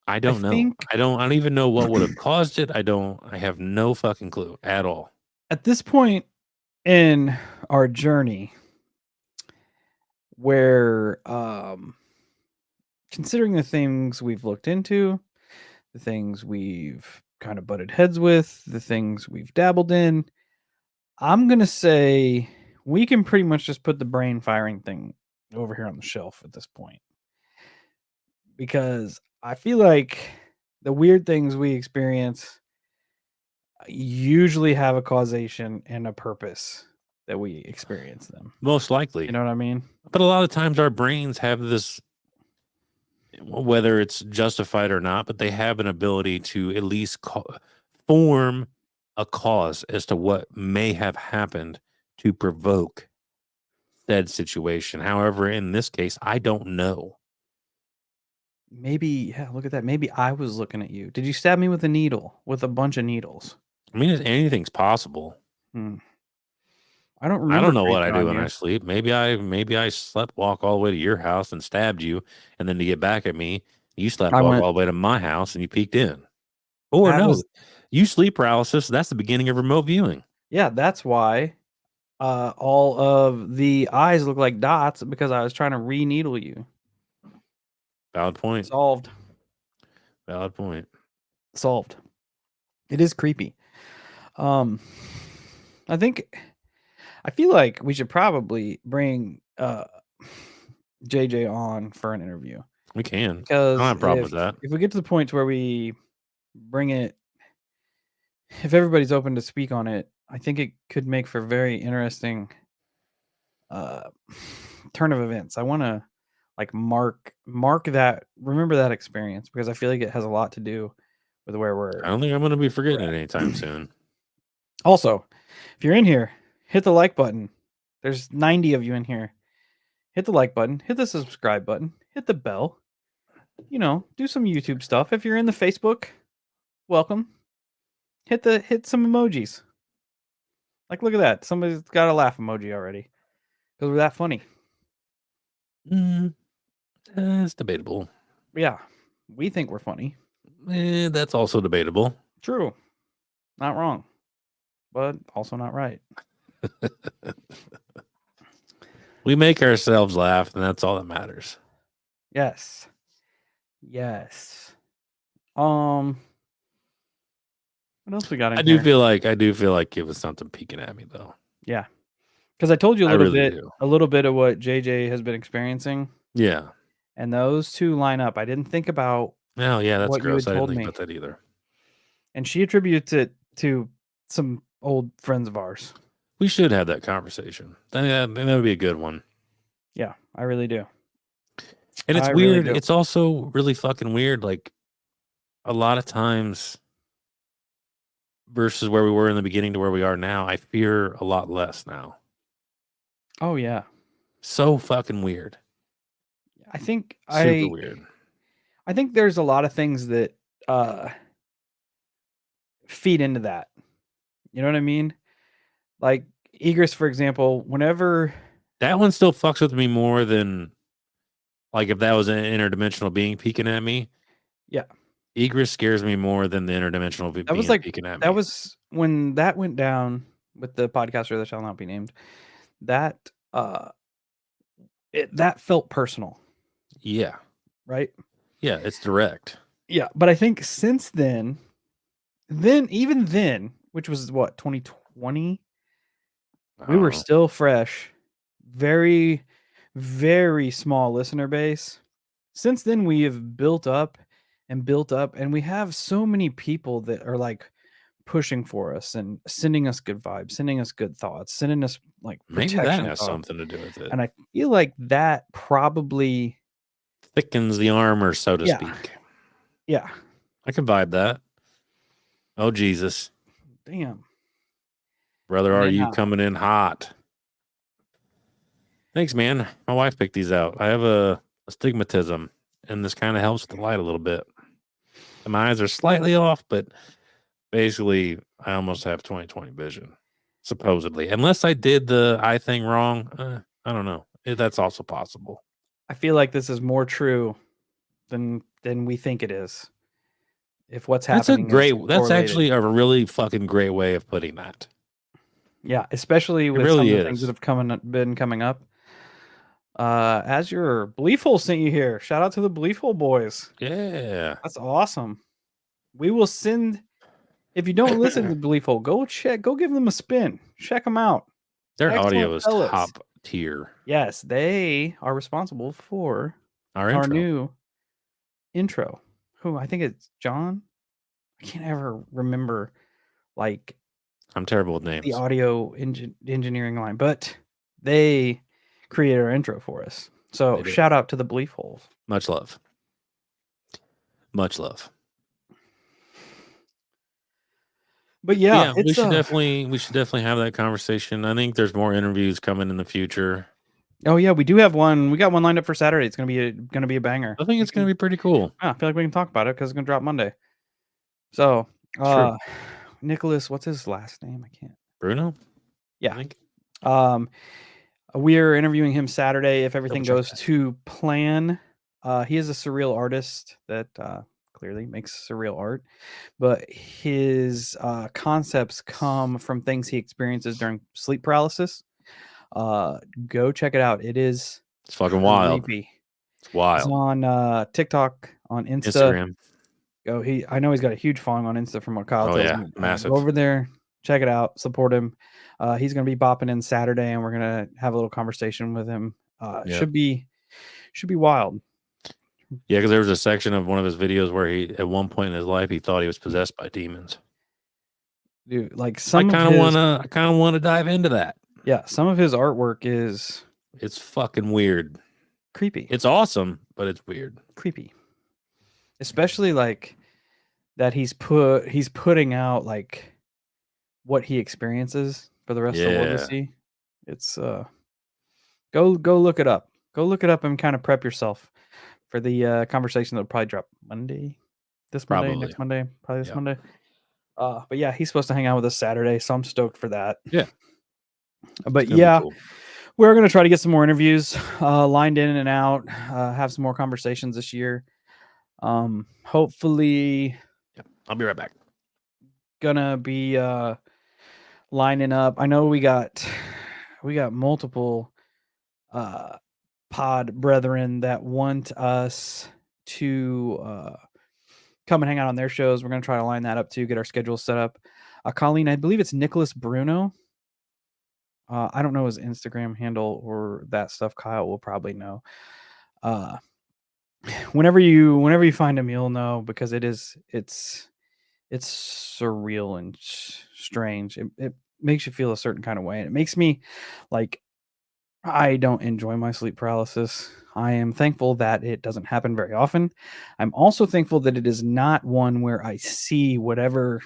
I I don't know. think I don't even know what would have caused it. I have no fucking clue at all. at this point in our journey, where considering the things we've looked into, the things we've kind of butted heads with, the things we've dabbled in, I'm gonna say we can pretty much just put the brain firing thing over here on the shelf at this point. Because I feel like the weird things we experience usually have a causation and a purpose that we experience them. Most You likely. know what I mean? But a lot of times our brains have this, whether it's justified or not, but they have an ability to at least form a cause as to what may have happened to provoke said situation. However, in this case, I don't know. Maybe, yeah, look at that. Maybe I was looking at you. Did you stab me with a needle? With a bunch of needles? I mean, anything's possible. Hmm. I don't I remember don't know what I creeping do on when you. I sleep. Maybe I slept walk all the way to your house and stabbed you, and then to get back at me, you slept I walk went, all the way to my house and you peeked in. Or that no, was, you sleep paralysis. That's the beginning of remote viewing. yeah, that's why all of the eyes look like dots because I was trying to re-needle you. Valid point. Solved. Valid point. Solved. It is creepy. Um, I think I feel like we should probably bring JJ on for an interview We can. I don't because have a problem with that. if we get to the point to where we bring it, if everybody's open to speak on it, I think it could make for very interesting uh turn of events. I want to like mark that, remember that experience because I feel like it has a lot to do with where I don't think I'm going to be forgetting we're it anytime soon. Also, if you're in here, hit the like button. There's 90 of you in here. Hit the like button, hit the subscribe button, hit the bell. You know, do some YouTube stuff. If you're in the Facebook, welcome. Hit some emojis. Like look at that. Somebody's got a laugh emoji already. Because we're that funny. It's debatable. Yeah. We think we're funny. That's also debatable. True. Not wrong. But also not right. We make ourselves laugh, and that's all that matters. Yes. Yes. What else we got in I here? do feel like it was something peeking at me though. Yeah. Because I told you I really do. a little bit of what JJ has been experiencing. Yeah. And those two line up. I didn't think about No, yeah, that's what you gross. had I didn't told think me. about that either. And she attributes it to some old friends of ours. We should have that conversation. That would be a good one. Yeah, I really do. And it's I really weird. do. It's also really fucking weird. Like a lot of times versus where we were in the beginning to where we are now, I fear a lot less now. Oh yeah. So fucking weird. I think Super weird. I think there's a lot of things that feed into that. You know what I mean? Like Egress, for example, whenever That one still fucks with me more than like if that was an interdimensional being peeking at me. Yeah. Egress scares me more than the interdimensional being peeking at me. that was when that went down with the podcaster that shall not be named. That that felt personal. Yeah. Right? Yeah, it's direct. Yeah, but I think since then, even then, which was what 2020, we were still fresh, very, very small listener base. Since then, we have built up and built up, and we have so many people that are like pushing for us and sending us good vibes, sending us good thoughts, sending us like Maybe that protection has thoughts. something to do with it. And I feel like that probably thickens the armor, so to speak. Yeah. I can vibe that. Oh, Jesus. Damn. Brother, are you coming in hot? Thanks, man. My wife picked these out. I have a astigmatism, and this kind of helps with the light a little bit. And my eyes are slightly off, but basically, I almost have 20/20 vision, supposedly, unless I did the eye thing wrong. I don't know. That's also possible. I feel like this is more true than we think it is. If what's That's a happening is great. That's correlated. actually a really fucking great way of putting that. Yeah, especially It with some really of the things that is. have been coming up. As your Belief Hole sent you here. Shout out to the Belief Hole boys. Yeah. That's awesome. We will send. If you don't listen to Belief Hole, go give them a spin. Check them out. Their audio Excellent is fellas. top tier. Yes, they are responsible for Our our intro. new intro. Who I think it's John. I can't ever remember like I'm terrible with the names. audio engineering line, but they created our intro for us. So They did. shout out to the Belief Holes. Much love. Much love. But yeah, Yeah, it's we should definitely have that conversation. I think there's more interviews coming in the future. Oh yeah, we do have one. We got one lined up for Saturday. It's gonna be a banger. I think it's going to be pretty cool. I feel like we can talk about it because it's gonna drop Monday. So, True. Nicholas, what's his last name? I can't. Bruno? Yeah. I think. We are interviewing him Saturday if everything Double check goes that. to plan. He is a surreal artist that clearly makes surreal art, but his concepts come from things he experiences during sleep paralysis. Go check it out. It is It's fucking wild. creepy. It's He's wild. on TikTok, on Insta. Instagram. I know he's got a huge following on Insta from what Kyle Oh, tells yeah. me. Massive. Go over there, check it out, support him. He's going to be bopping in Saturday, and we're going to have a little conversation with him. Yep. Should be wild. Yeah, because there was a section of one of his videos where he, at one point in his life, he thought he was possessed by demons. Dude, like I kind of want to dive into that. Yeah, some of his artwork is It's fucking weird. creepy. It's awesome, but it's weird. Creepy. Especially like that he's putting out like what he experiences for the rest of the world to see. It's go look it up. Go look it up and kind of prep yourself for the conversation that'll probably drop Monday. This Monday, Probably. next Monday, probably this Monday. But yeah, he's supposed to hang out with us Saturday, so I'm stoked for that. Yeah. But yeah, cool. We're gonna try to get some more interviews lined in and out. Have some more conversations this year. Hopefully, I'll be right back. Gonna be lining up. I know we got multiple pod brethren that want us to come and hang out on their shows. We're going to try to line that up too, get our schedule set up. Colleen, I believe it's Nicholas Bruno. I don't know his Instagram handle or that stuff. Kyle will probably know. Whenever you find him, you'll know, because it's surreal and strange. It makes you feel a certain kind of way, and it makes me like, I don't enjoy my sleep paralysis. I am thankful that it doesn't happen very often. I'm also thankful that it is not one where I see whatever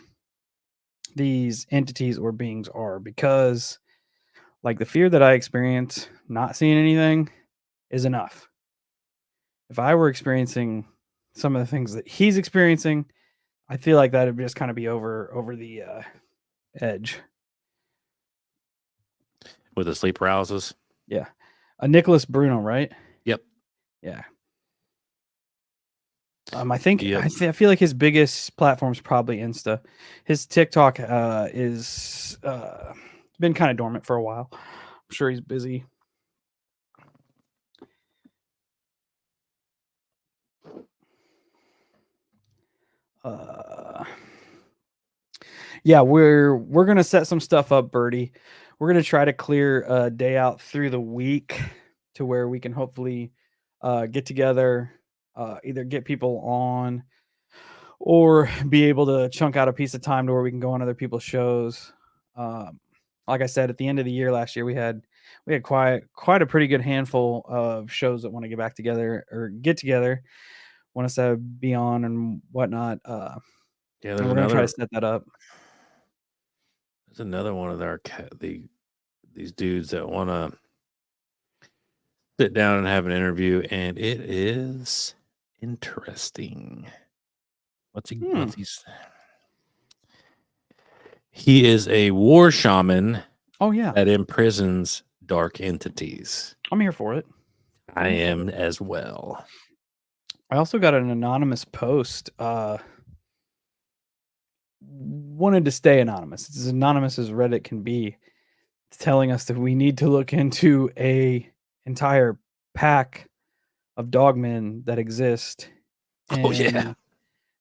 these entities or beings are, because like the fear that I experience not seeing anything is enough. If I were experiencing some of the things that he's experiencing, I feel like that would just kind of be over the edge. With the sleep paralysis? Yeah. Nicholas Bruno, right? Yep. Yeah. I think I feel like his biggest platform is probably Insta. His TikTok is been kind of dormant for a while. I'm sure he's busy. Yeah, we're gonna set some stuff up, Birdie. We're gonna try to clear a day out through the week to where we can hopefully get together, either get people on or be able to chunk out a piece of time to where we can go on other people's shows. Like I said, at the end of the year last year, we had quite a pretty good handful of shows that want to get back together or get together, want us to be on and whatnot. Yeah, and we're gonna try to set that up. There's another one of these dudes that want to sit down and have an interview, and it is interesting. What's he? He is a war shaman Oh yeah, that imprisons dark entities. I'm here for it. I am as well. I also got an anonymous post. Wanted to stay anonymous. It's as anonymous as Reddit can be. It's telling us that we need to look into a entire pack of dogmen that exist Oh, yeah.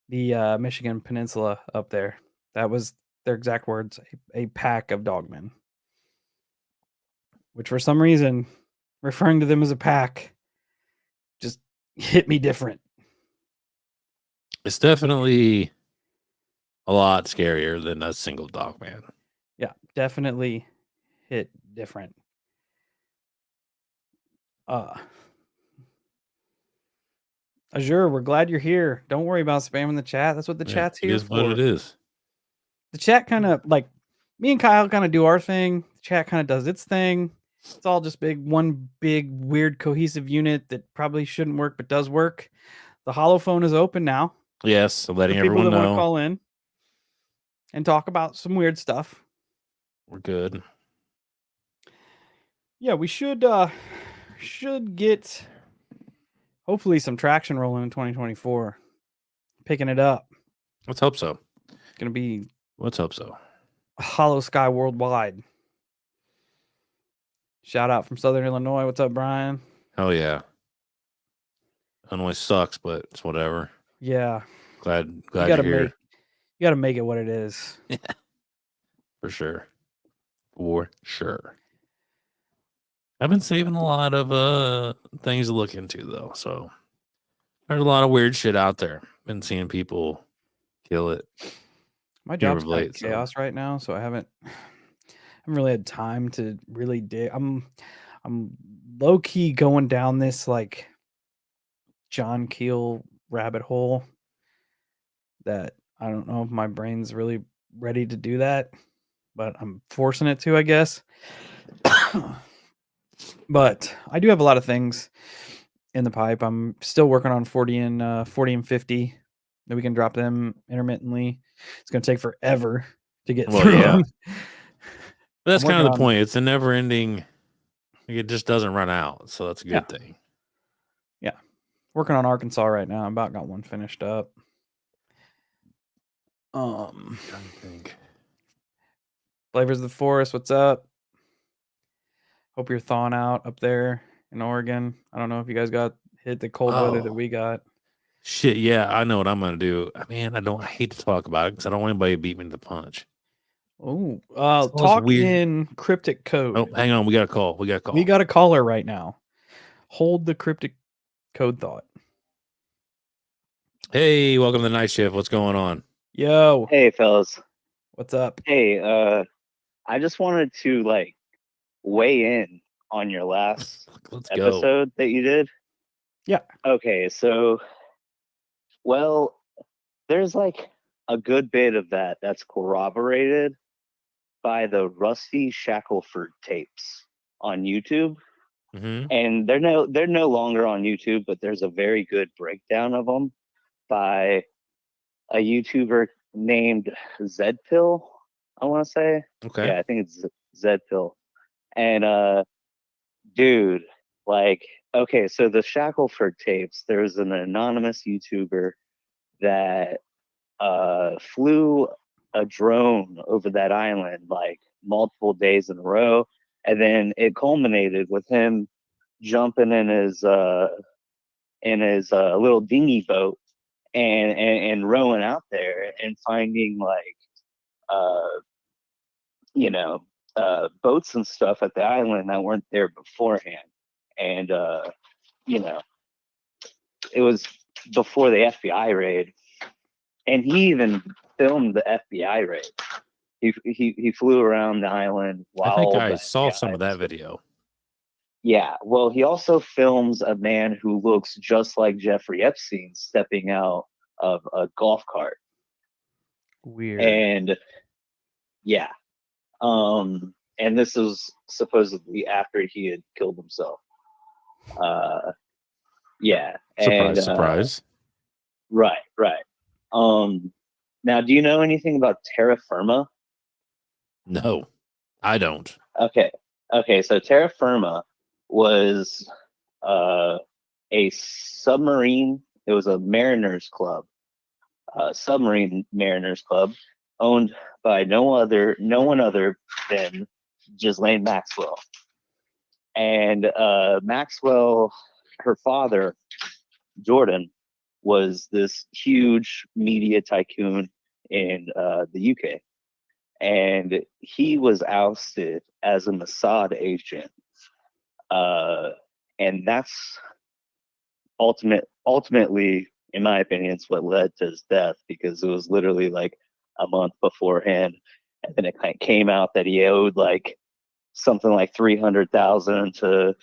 in the Michigan Peninsula up there. That was their exact words, a pack of dogmen. Which for some reason, referring to them as a pack just hit me different. It's definitely a lot scarier than a single dog man. Yeah, definitely hit different. Azure, we're glad you're here. Don't worry about spamming the chat. That's what the chat's It here is what for. it is. The chat kind of like me and Kyle kind of do our thing. The chat kind of does its thing. It's all just one big weird cohesive unit that probably shouldn't work but does work. The holophone is open now. Yes, I'm letting For people everyone that want to know call in and talk about some weird stuff. we're good. Yeah, we should get hopefully some traction rolling in 2024. Picking it up. Let's hope so. It's gonna be Let's hope so. Hollow Sky worldwide. Shout out from Southern Illinois. What's up, Brian? Hell yeah. Illinois sucks, but it's whatever. Yeah. Glad You you're gotta here. make it what it is. For sure. For sure. I've been saving a lot of things to look into though. So there's a lot of weird shit out there. Been seeing people kill it. My Here job's of kind of late, so chaos right now, so I haven't really had time to really dig. I'm low key going down this like John Keel rabbit hole that I don't know if my brain's really ready to do that, but I'm forcing it to, I guess. But I do have a lot of things in the pipe. I'm still working on 40 and 50 that we can drop them intermittently. It's going to take forever to get Well, through yeah. them. But that's I'm kind of working the on- point. It's a never ending, it just doesn't run out. So that's a good thing. Yeah. Working on Arkansas right now. I about got one finished up. I'm trying to think. Flavors of the Forest, what's up? Hope you're thawing out up there in Oregon. I don't know if you guys got hit the cold weather that we got. Shit, yeah, I know what I'm gonna do. Man, I hate to talk about it because I don't want anybody to beat me to the punch. Oh, It's talk weird. in cryptic code. Oh, hang on, we got a call. We got a caller right now. Hold the cryptic code thought. Hey, welcome to the night shift. What's going on? Yo, Hey, fellas. what's up? Hey, I just wanted to like weigh in on your last Let's go. episode that you did. Yeah. Okay, so well, there's like a good bit of that that's corroborated by the Rusty Shackelford tapes on YouTube. Mm-hmm. And they're no longer on YouTube, but there's a very good breakdown of them by a YouTuber named Zedpill, I want to say. Okay. Yeah, I think it's Zedpill. And dude, like, okay, so the Shackelford tapes, there's an anonymous YouTuber that flew a drone over that island like multiple days in a row, and then it culminated with him jumping in his little dinghy boat and rowing out there and finding like you know boats and stuff at the island that weren't there beforehand. And you know it was before the FBI raid, and he even filmed the FBI raid. He flew around the island while I think I the saw FBI some of that was- video. Yeah, well, he also films a man who looks just like Jeffrey Epstein stepping out of a golf cart. Weird. And yeah, and this was supposedly after he had killed himself. Yeah. Surprise, and, surprise. Right. Now, do you know anything about terra firma? No, I don't. Okay. So terra firma was a submarine. It was a mariners club, submarine mariners club, owned by no one other than Ghislaine Maxwell. And Maxwell, her father, Jordan, was this huge media tycoon in the UK. And he was ousted as a Mossad agent. And that's ultimately, in my opinion, it's what led to his death, because it was literally like a month beforehand. And then it kind of came out that he owed like something like 300,000 to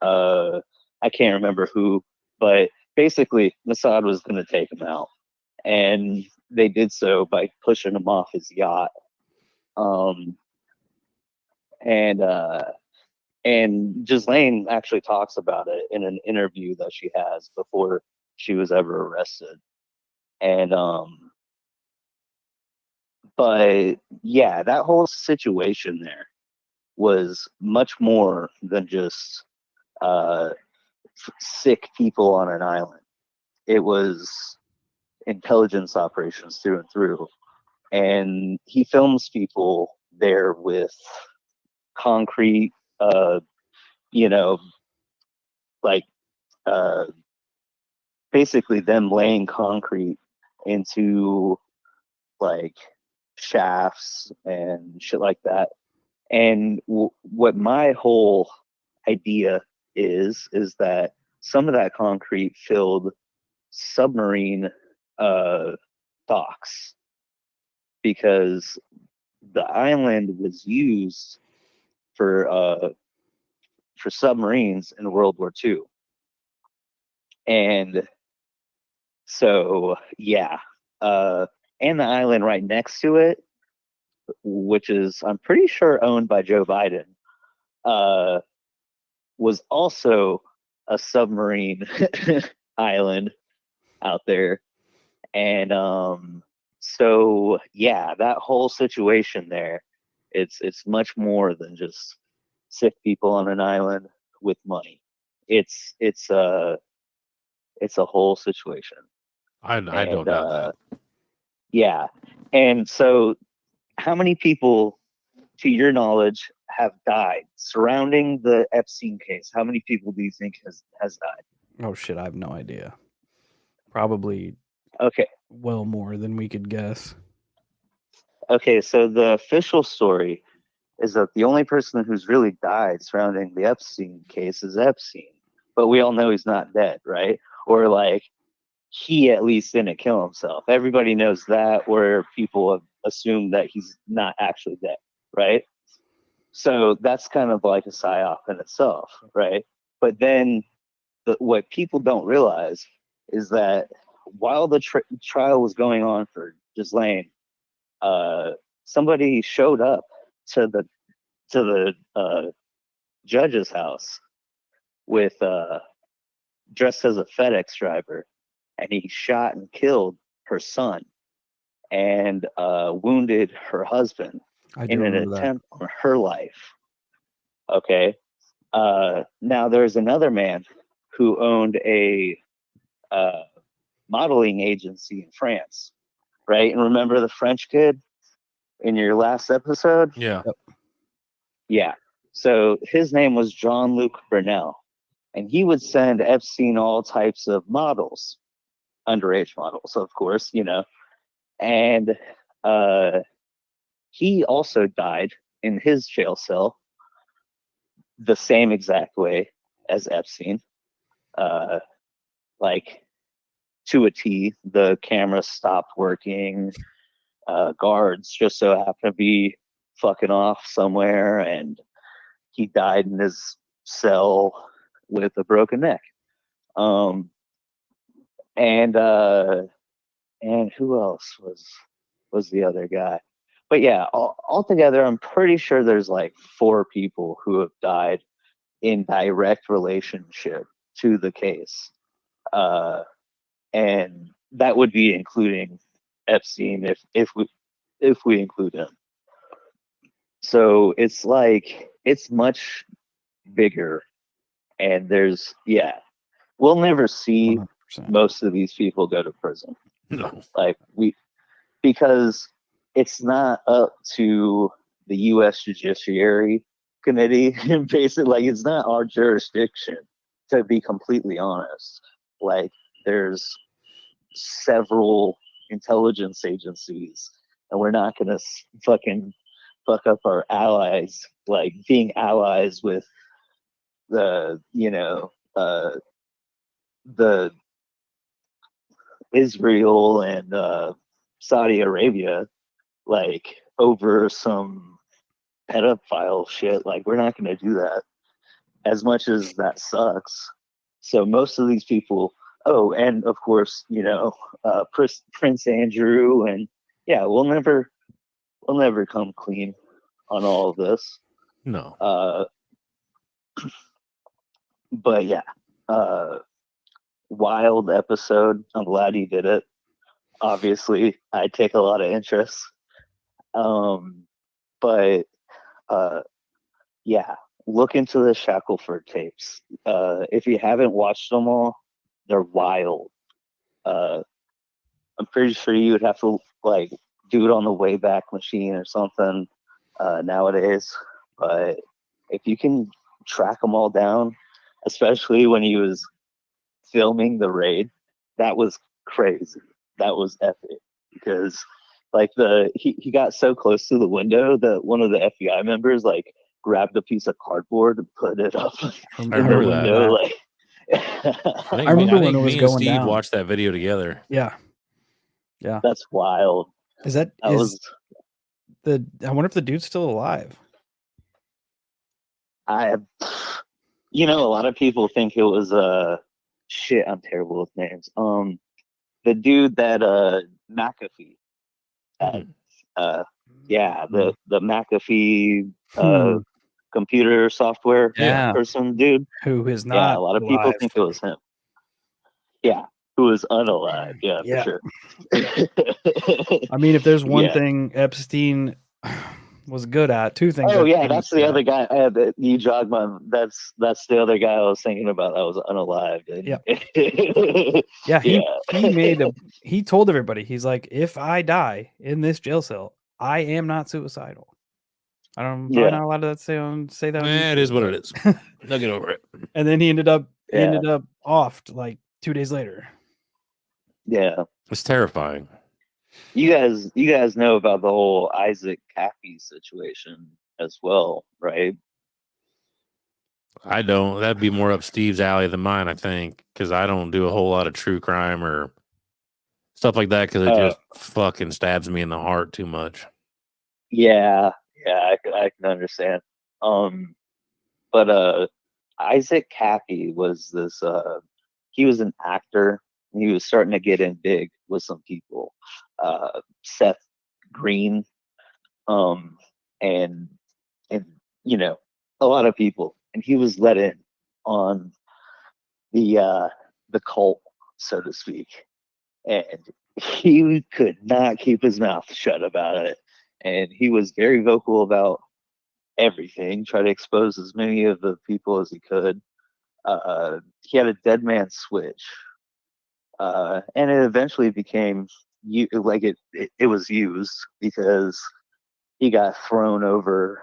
I can't remember who, but basically Mossad was going to take him out, and they did so by pushing him off his yacht. And Ghislaine actually talks about it in an interview that she has before she was ever arrested. And but yeah, that whole situation there was much more than just sick people on an island. It was intelligence operations through and through. And he films people there with concrete, you know, like basically them laying concrete into like shafts and shit like that. And what my whole idea is that some of that concrete filled submarine docks, because the island was used for submarines in World War II. And so yeah, and the island right next to it, which is I'm pretty sure owned by Joe Biden, was also a submarine island out there. And so yeah, that whole situation there, it's much more than just sick people on an island with money. It's a whole situation. I don't doubt that. Yeah. And so how many people, to your knowledge, have died surrounding the Epstein case? How many people do you think has died? Oh shit, I have no idea. Probably Okay. well more than we could guess. Okay, so the official story is that the only person who's really died surrounding the Epstein case is Epstein. But we all know he's not dead, right? Or like he at least didn't kill himself. Everybody knows that, where people have assumed that he's not actually dead, right? So that's kind of like a psyop in itself, right? But then what people don't realize is that while the trial was going on for Ghislaine, somebody showed up to the judge's house with dressed as a FedEx driver, and he shot and killed her son and wounded her husband in an attempt on her life. Okay. Now there's another man who owned a modeling agency in France, right? And remember the French kid in your last episode? Yeah. Yep. Yeah. So his name was Jean-Luc Brunel, and he would send Epstein all types of models, underage models, of course, you know. And he also died in his jail cell the same exact way as Epstein. Like to a T, the camera stopped working. Guards just so happened to be fucking off somewhere, and he died in his cell with a broken neck. And who else was the other guy? But yeah, altogether, I'm pretty sure there's like 4 people who have died in direct relationship to the case, and that would be including Epstein if we include him. So it's like it's much bigger, and we'll never see 100%. most of these people go to prison. No. Like because it's not up to the U.S. Judiciary Committee, and basically, like, it's not our jurisdiction. To be completely honest, like, there's several intelligence agencies, and we're not gonna fucking fuck up our allies, like being allies with the the Israel and Saudi Arabia, like, over some pedophile shit. Like, we're not going to do that, as much as that sucks. So most of these people, oh, and of course, Prince Andrew, and yeah, we'll never come clean on all of this. No. But yeah, wild episode. I'm glad you did it. Obviously, I take a lot of interest. But yeah, look into the Shackelford tapes. If you haven't watched them all, they're wild. I'm pretty sure you would have to, like, do it on the Wayback Machine or something nowadays. But if you can track them all down, especially when he was filming the raid, that was crazy. That was epic, because like he got so close to the window that one of the FBI members, like, grabbed a piece of cardboard and put it up I in the remember window. that. Like, I remember when think it was me and going Steve down. watched that video together. Yeah. that's wild. That was I wonder if the dude's still alive. a lot of people think it was shit. I'm terrible with names. The dude that McAfee. The McAfee computer software person dude. Who is not Yeah, a lot of people alive. think it was him. Yeah, who was unalive. Yeah, for sure. I mean, if there's one thing Epstein was good at, two things. Oh yeah, that's the other guy. You jogged my. That's the other guy I was thinking about. That was unalive. He told everybody, he's like, if I die in this jail cell, I am not suicidal. I'm probably not allowed to say that. It is what it is. They'll get over it. And then he ended up offed like 2 days later. Yeah, it's terrifying. You guys know about the whole Isaac Cappy situation as well, right? I don't. That'd be more up Steve's alley than mine, I think, because I don't do a whole lot of true crime or stuff like that, because it just fucking stabs me in the heart too much. Yeah, I can understand. But Isaac Cappy was this. He was an actor. And he was starting to get in big with some people. Seth Green, and a lot of people, and he was let in on the cult, so to speak, and he could not keep his mouth shut about it, and he was very vocal about everything, try to expose as many of the people as he could. He had a dead man switch, and it eventually became it was used because he got thrown over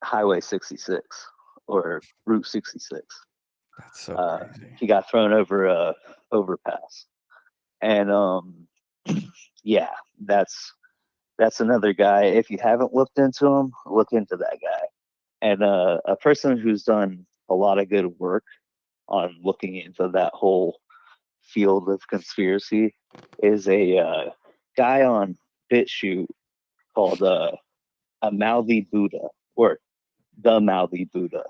Highway 66 or Route 66. That's so crazy. He got thrown over a overpass, and yeah, that's another guy. If you haven't looked into him, look into that guy. And a person who's done a lot of good work on looking into that whole field of conspiracy is a guy on BitChute called a Mouthy Buddha, or the Mouthy Buddha.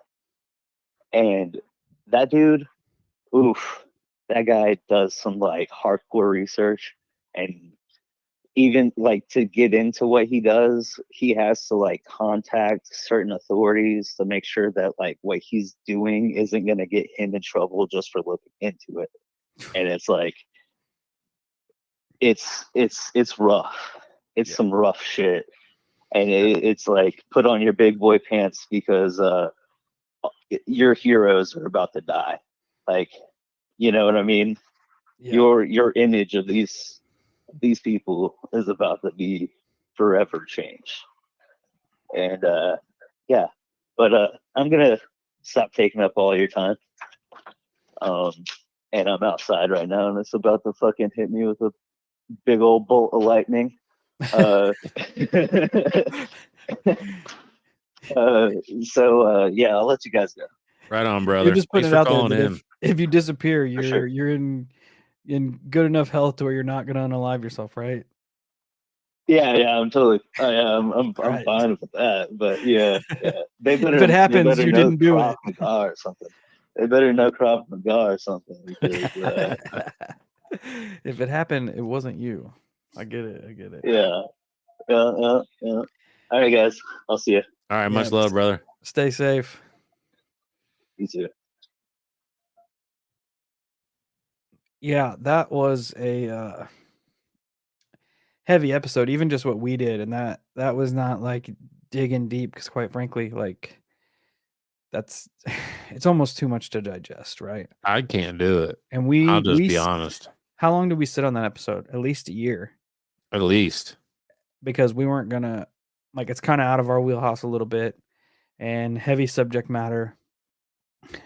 And that dude, that guy does some like hardcore research, and even like to get into what he does, he has to like contact certain authorities to make sure that like what he's doing isn't going to get him in trouble just for looking into it. And it's like it's rough. It's some rough shit. and it's like put on your big boy pants because your heroes are about to die. Like, you know what I mean? Yeah. Your image of these people is about to be forever changed. And yeah, but I'm gonna stop taking up all your time. And I'm outside right now, and it's about to fucking hit me with a big old bolt of lightning. Uh, yeah, I'll let you guys go. Right on, brother. You're just Thanks putting it for out there calling that in. if you disappear, For sure. you're in good enough health to where you're not gonna unalive yourself, right? Yeah, I'm totally. I'm Right. fine with that. But yeah. They If it happens, you know didn't do Krav it. Maga or something. They better know Krav Maga or something because If it happened, it wasn't you. I get it. yeah. All right, guys. I'll see you. All right, Yeah. much love, brother. Stay safe. You too. Yeah, that was a heavy episode, even just what we did, and that was not like digging deep because quite frankly, like that's it's almost too much to digest, right? I can't do it. And I'll just be honest. How long did we sit on that episode? At least a year. At least. Because we weren't gonna like it's kind of out of our wheelhouse a little bit and heavy subject matter.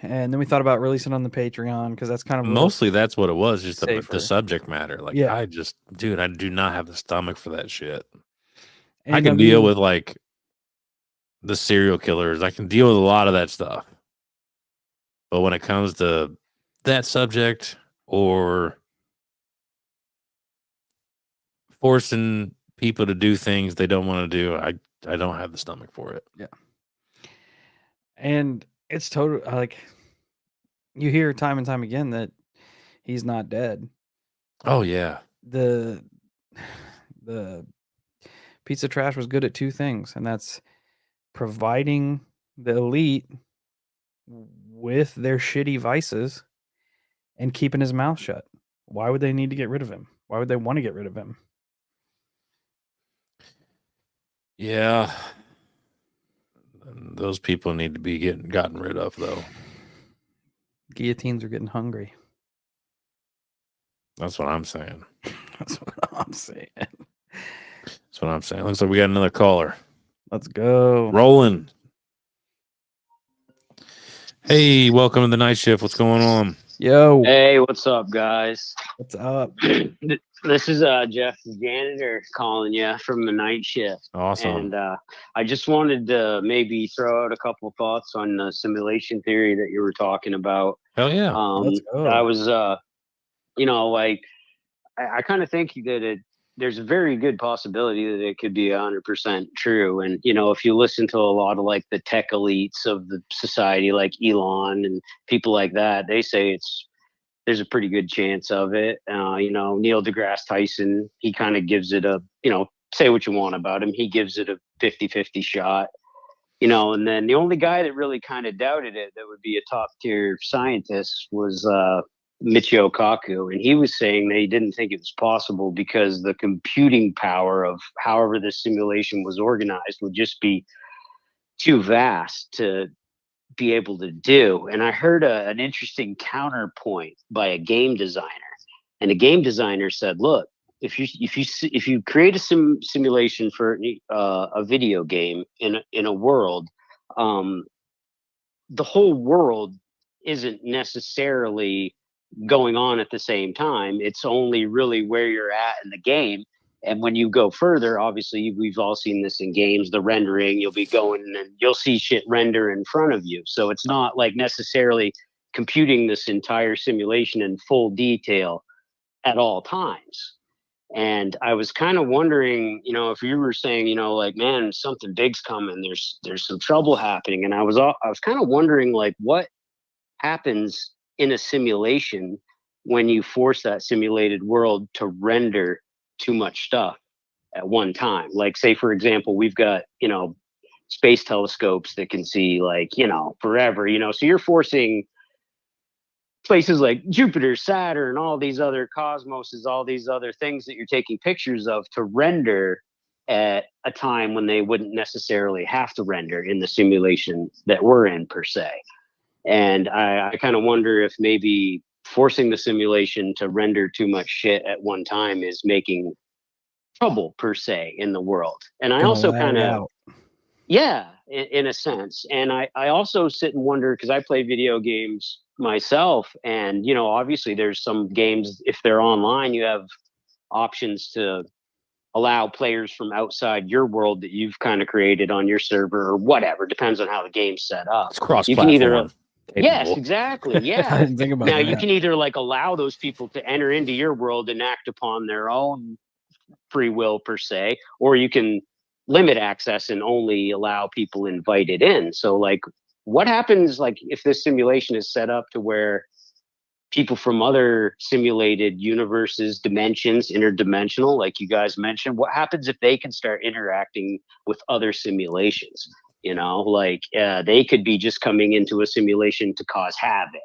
And then we thought about releasing on the Patreon because that's kind of Mostly that's what it was, just the safer. subject matter. Like Yeah. I do not have the stomach for that shit. And I can deal with like the serial killers. I can deal with a lot of that stuff. But when it comes to that subject or forcing people to do things they don't want to do, I don't have the stomach for it. Yeah. And it's total like you hear time and time again that he's not dead. Oh yeah. The Pizza Trash was good at two things, and that's providing the elite with their shitty vices and keeping his mouth shut. Why would they need to get rid of him? Why would they want to get rid of him? Yeah. Those people need to be gotten rid of, though. Guillotines are getting hungry. That's what I'm saying. That's what I'm saying. That's what I'm saying. Looks like we got another caller. Let's go. Rolling. Hey, welcome to the night shift. What's going on? Yo. Hey, what's up, guys? What's up? This is Jeff, the janitor, calling you from the night shift. Awesome. And I just wanted to maybe throw out a couple thoughts on the simulation theory that you were talking about. Hell yeah. Let's go. I was, like, I kind of think that there's a very good possibility that it could be 100% true. And, if you listen to a lot of like the tech elites of the society, like Elon and people like that, they say there's a pretty good chance of it. Neil deGrasse Tyson, he kind of gives it a, say what you want about him. He gives it a 50-50 shot, and then the only guy that really kind of doubted it that would be a top tier scientist was Michio Kaku. And he was saying they didn't think it was possible because the computing power of however the simulation was organized would just be too vast to be able to do. And I heard an interesting counterpoint by a game designer, and the game designer said, "Look, if you create a simulation for a video game in a world, the whole world isn't necessarily going on at the same time. It's only really where you're at in the game." And when you go further, obviously, we've all seen this in games, the rendering, you'll be going and you'll see shit render in front of you. So it's not like necessarily computing this entire simulation in full detail at all times. And I was kind of wondering, if you were saying, like, man, something big's coming, there's some trouble happening. And I was kind of wondering, like, what happens in a simulation when you force that simulated world to render too much stuff at one time. Like, say, for example, we've got, space telescopes that can see like, forever, so you're forcing places like Jupiter, Saturn, all these other cosmoses, all these other things that you're taking pictures of to render at a time when they wouldn't necessarily have to render in the simulation that we're in per se. And I kind of wonder if maybe forcing the simulation to render too much shit at one time is making trouble per se in the world. And I Gonna also lag kind of, out. yeah, in a sense. And I also sit and wonder, because I play video games myself, and you know, obviously there's some games, if they're online, you have options to allow players from outside your world that you've kind of created on your server or whatever, depends on how the game's set up. It's cross You can either platform. yes, exactly. I Yeah. didn't think about Now that. you can either like allow those people to enter into your world and act upon their own free will per se, or you can limit access and only allow people invited in. So like what happens like if this simulation is set up to where people from other simulated universes, dimensions, interdimensional, like you guys mentioned, what happens if they can start interacting with other simulations? You know, like they could be just coming into a simulation to cause havoc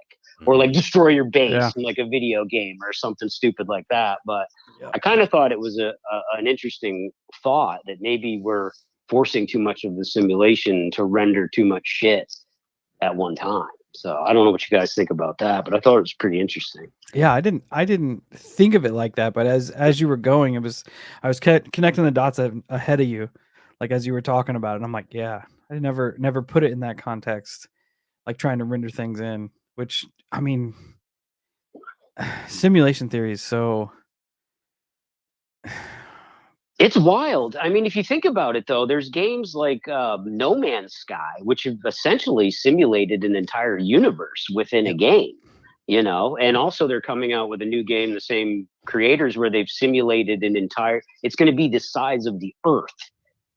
or like destroy your base Yeah. in like a video game or something stupid like that. But Yeah. I kind of thought it was an interesting thought that maybe we're forcing too much of the simulation to render too much shit at one time. So I don't know what you guys think about that, but I thought it was pretty interesting. Yeah, I didn't think of it like that, but as you were going, I was connecting the dots ahead of you, like as you were talking about it. And I'm like, yeah, I never put it in that context, like trying to render things in. Which I mean, simulation theory is so. It's wild. I mean, if you think about it, though, there's games like No Man's Sky, which have essentially simulated an entire universe within a game, you know, and also they're coming out with a new game, the same creators, where they've simulated an entire, it's going to be the size of the Earth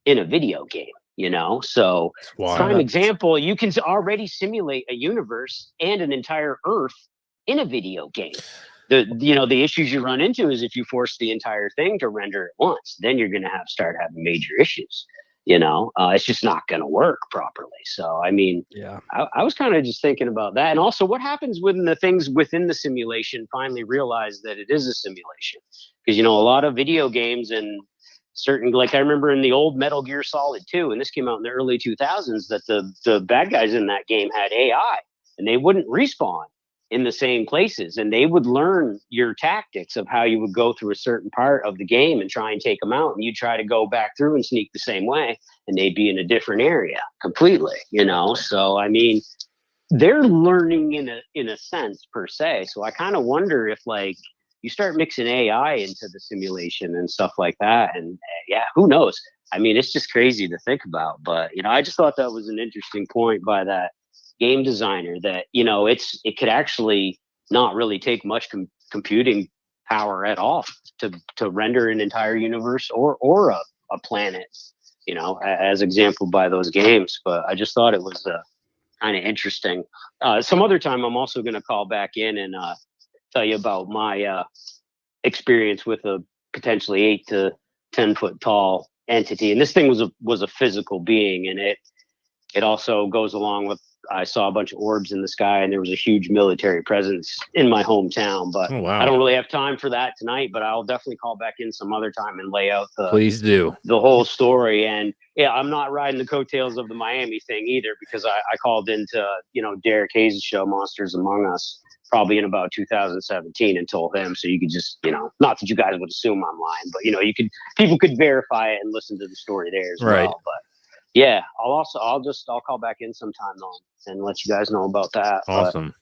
in a video game, you know? So, prime example, you can already simulate a universe and an entire Earth in a video game. The issues you run into is if you force the entire thing to render at once, then you're going to start having major issues. It's just not going to work properly. So I mean, Yeah, I was kind of just thinking about that. And also what happens when the things within the simulation finally realize that it is a simulation? Because a lot of video games and certain, like I remember in the old Metal Gear Solid 2, and this came out in the early 2000s, that the bad guys in that game had AI and they wouldn't respawn in the same places, and they would learn your tactics of how you would go through a certain part of the game and try and take them out, and you try to go back through and sneak the same way, and they'd be in a different area completely. So I mean, they're learning in a sense per se. So I kind of wonder if like you start mixing AI into the simulation and stuff like that, and yeah, who knows? I mean, it's just crazy to think about. But I just thought that was an interesting point by that game designer, that it could actually not really take much computing power at all to render an entire universe or a planet, as example by those games. But I just thought it was kind of interesting. Some other time I'm also going to call back in and tell you about my experience with a potentially 8 to 10 foot tall entity, and this thing was a physical being, and it also goes along with, I saw a bunch of orbs in the sky, and there was a huge military presence in my hometown. But I don't really have time for that tonight, but I'll definitely call back in some other time and lay out Please do the whole story. And yeah, I'm not riding the coattails of the Miami thing either, because I called into, Derek Hayes' show, Monsters Among Us, probably in about 2017, and told him. So you could just, not that you guys would assume I'm lying, but people could verify it and listen to the story there as well. But yeah, I'll call back in sometime though and let you guys know about that. Awesome.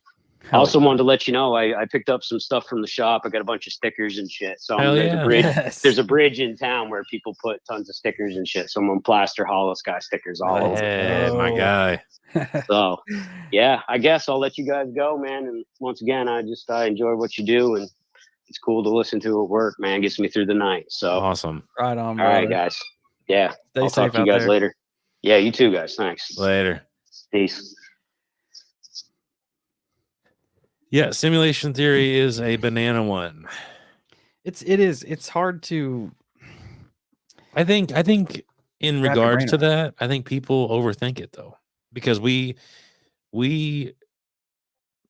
I also wanted to let you know I picked up some stuff from the shop. I got a bunch of stickers and shit. So there's a bridge. Yes. There's a bridge in town where people put tons of stickers and shit. So I'm gonna plaster Hollow Sky stickers all over. Hey, my guy. So yeah, I guess I'll let you guys go, man. And once again, I enjoy what you do, and it's cool to listen to at work, man. It gets me through the night. So awesome. Right on, all right, guys. Yeah, I'll talk to you guys later. Yeah, you too, guys. Thanks. Later. Peace. Yeah, simulation theory is a banana one. It is. It's hard to. I think in regards to that, I think people overthink it though, because we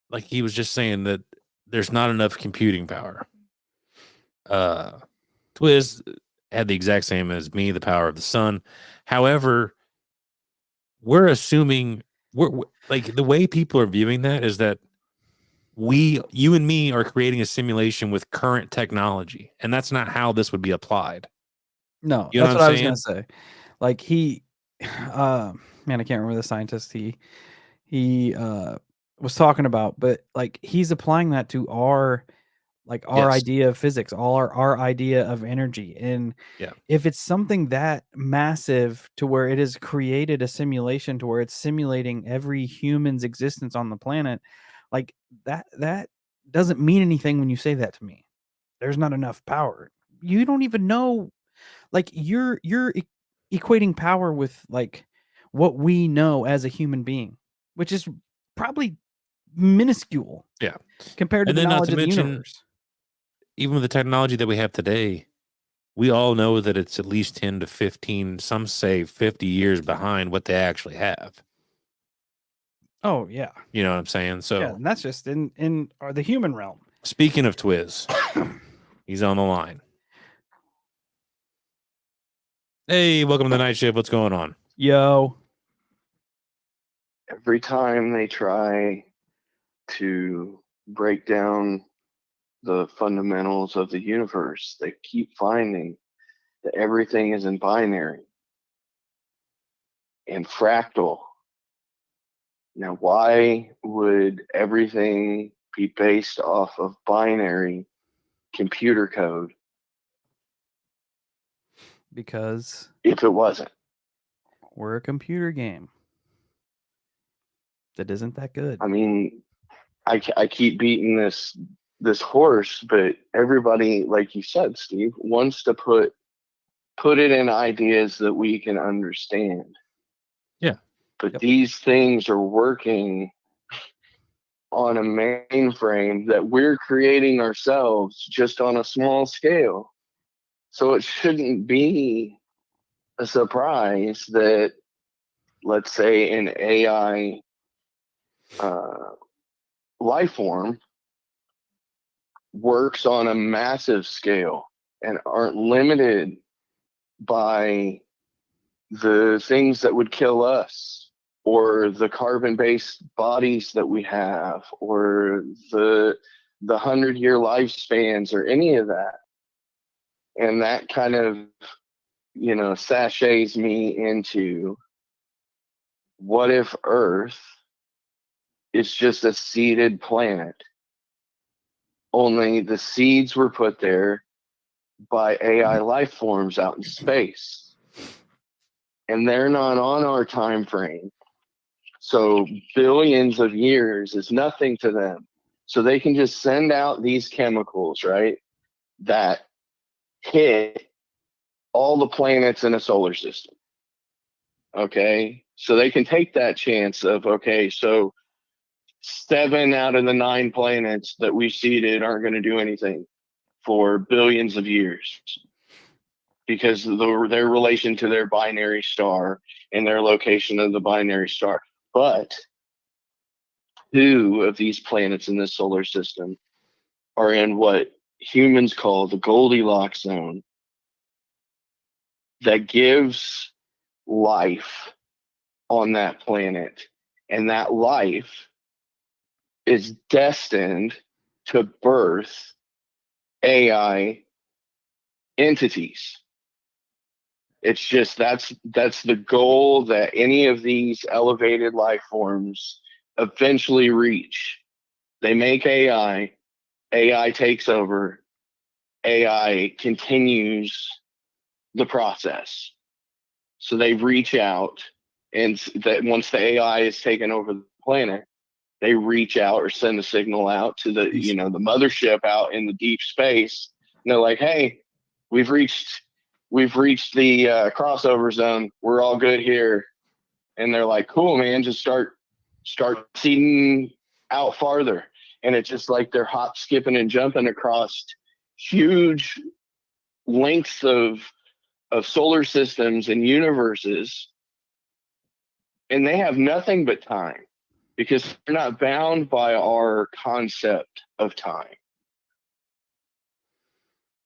like he was just saying that there's not enough computing power. Twiz, had the exact same as me, the power of the sun. However, we're assuming we're like the way people are viewing that is that you and me are creating a simulation with current technology, and that's not how this would be applied. No, You know that's what what I'm I was gonna saying? say. Like man, I can't remember the scientist he was talking about, but like he's applying that to our Yes. idea of physics, all our idea of energy. And Yeah. if it's something that massive to where it has created a simulation to where it's simulating every human's existence on the planet, like that doesn't mean anything when you say that to me. There's not enough power. You don't even know, like you're equating power with like what we know as a human being, which is probably minuscule Yeah. compared to And the then not knowledge to of the mention, universe. even with the technology that we have today, we all know that it's at least 10 to 15, some say 50 years behind what they actually have. Oh yeah. You know what I'm saying? Yeah, So and that's just in the human realm. speaking of Twiz, he's on the line. Hey, welcome to the night shift. What's going on? Yo. Every time they try to break down the fundamentals of the universe, they keep finding that everything is in binary and fractal. Now, why would everything be based off of binary computer code Because if it wasn't? we're a computer game that isn't that good. I mean, I keep beating this horse, but everybody, like you said, Steve, wants to put it in ideas that we can understand. Yeah. But Yep. these things are working on a mainframe that we're creating ourselves just on a small scale. So it shouldn't be a surprise that, let's say, an AI life form works on a massive scale and aren't limited by the things that would kill us, or the carbon-based bodies that we have, or the 100-year lifespans, or any of that. And that kind of, sachets me into, what if Earth is just a seeded planet? Only the seeds were put there by AI life forms out in space, and they're not on our time frame. So billions of years is nothing to them. So they can just send out these chemicals, right, that hit all the planets in a solar system. Okay. So they can take that chance of, okay, so 7 out of the 9 planets that we seeded aren't going to do anything for billions of years because of their relation to their binary star and their location of the binary star. But 2 of these planets in this solar system are in what humans call the Goldilocks zone, that gives life on that planet. And that life is destined to birth AI entities. It's just that's the goal that any of these elevated life forms eventually reach. They make AI, AI takes over, AI continues the process. So they reach out, and that once the AI is taken over the planet, they reach out or send a signal out to the the mothership out in the deep space. And they're like, "Hey, we've reached the crossover zone. We're all good here." And they're like, "Cool, man. Just start seeding out farther." And it's just like they're hop, skipping, and jumping across huge lengths of solar systems and universes, and they have nothing but time because they're not bound by our concept of time.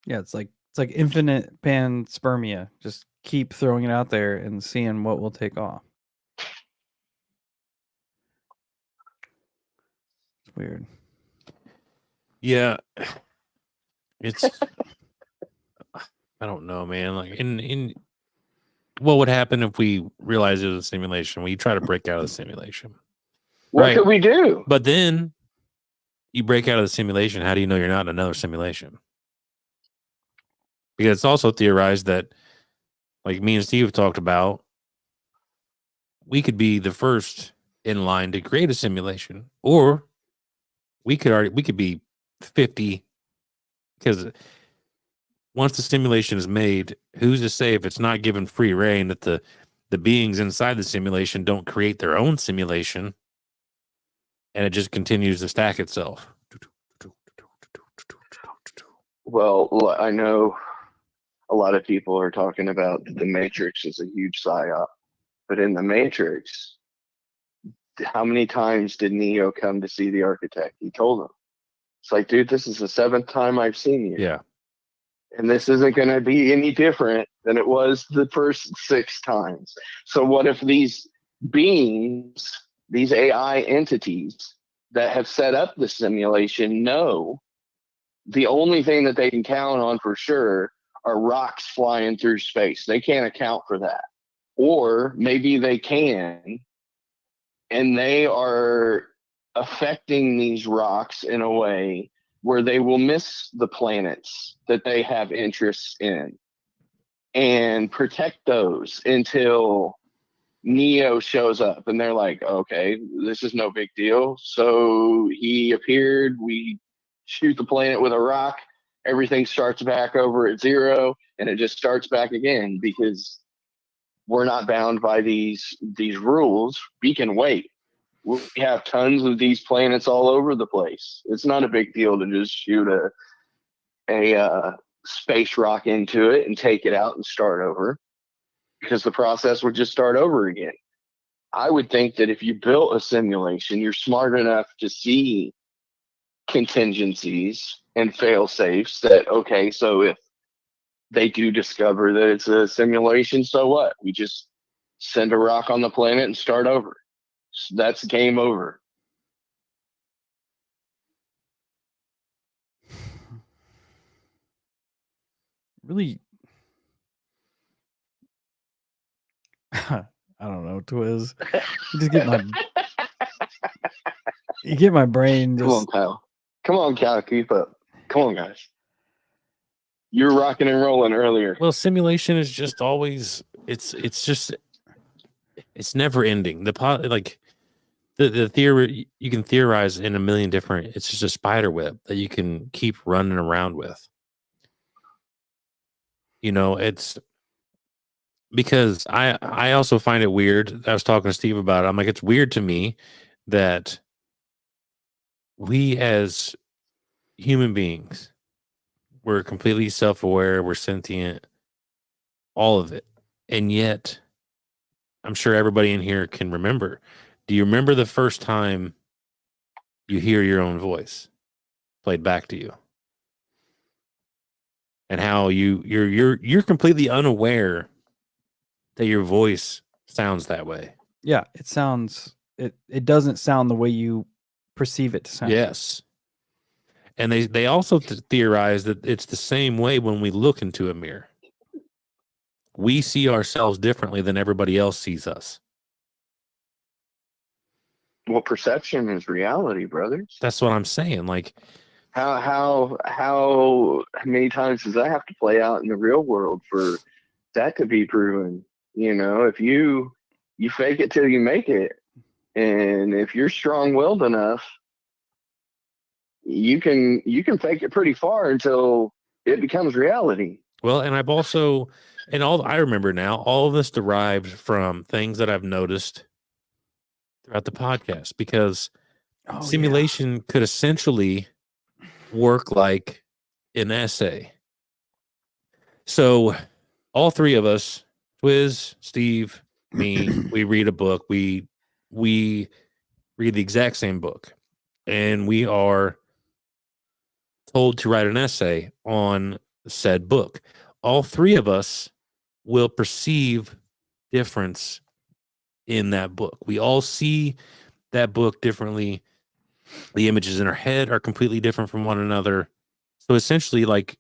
Yeah, it's like It's like infinite panspermia. Just keep throwing it out there and seeing what will take off. It's weird. Yeah. It's I don't know, man. Like in what would happen if we realized it was a simulation? When you try to break out of the simulation. What Right. could we do? But then you break out of the simulation. How do you know you're not in another simulation? Because it's also theorized that, like me and Steve have talked about, we could be the first in line to create a simulation, or we could be 50, because once the simulation is made, who's to say if it's not given free reign that the beings inside the simulation don't create their own simulation and it just continues to stack itself. Well, I know a lot of people are talking about the Matrix is a huge psyop, but in the Matrix, how many times did Neo come to see the architect? He told him, it's like, dude, this is the 7th time I've seen you. Yeah. And this isn't going to be any different than it was the first 6 times. So what if these beings, these AI entities that have set up the simulation know the only thing that they can count on for sure are rocks flying through space? They can't account for that. Or maybe they can, and they are affecting these rocks in a way where they will miss the planets that they have interests in and protect those until Neo shows up. And they're like, okay, this is no big deal. So he appeared, we shoot the planet with a rock, everything starts back over at 0, and it just starts back again because we're not bound by these rules. We can wait. We have tons of these planets all over the place. It's not a big deal to just shoot a space rock into it and take it out and start over, because the process would just start over again. I would think that if you built a simulation, you're smart enough to see contingencies and fail safes that, okay, so if they do discover that it's a simulation, so what? We just send a rock on the planet and start over. So that's game over. Really, I don't know, Twiz. You just get my brain Come on, just. Kyle. Come on, Kyle. Keep up. Come on, guys. You were rocking and rolling earlier. Well, simulation is just always it's never ending. The theory, you can theorize in a million different. It's just a spider web that you can keep running around with. You know, it's because I also find it weird. I was talking to Steve about it. I'm like, it's weird to me that we as human beings, we're completely self-aware, we're sentient, all of it, and yet I'm sure everybody in here can remember. Do you remember the first time you hear your own voice played back to you? And how you're completely unaware that your voice sounds that way. Yeah, it sounds. It doesn't sound the way you perceive it to sound. Yes. And they also theorize that it's the same way when we look into a mirror. We see ourselves differently than everybody else sees us. Well, perception is reality, brothers. That's what I'm saying. Like, how many times does that have to play out in the real world for that to be proven? You know, if you fake it till you make it, and if you're strong-willed enough, you can fake it pretty far until it becomes reality. well, and I've also, and all I remember now, all of this derived from things that I've noticed throughout the podcast, because simulation could essentially work like an essay. So all three of us, Twiz, Steve, me, we read a book. We read the exact same book, and we are told to write an essay on said book. All three of us will perceive difference in that book. We all see that book differently. The images in our head are completely different from one another. So essentially, like,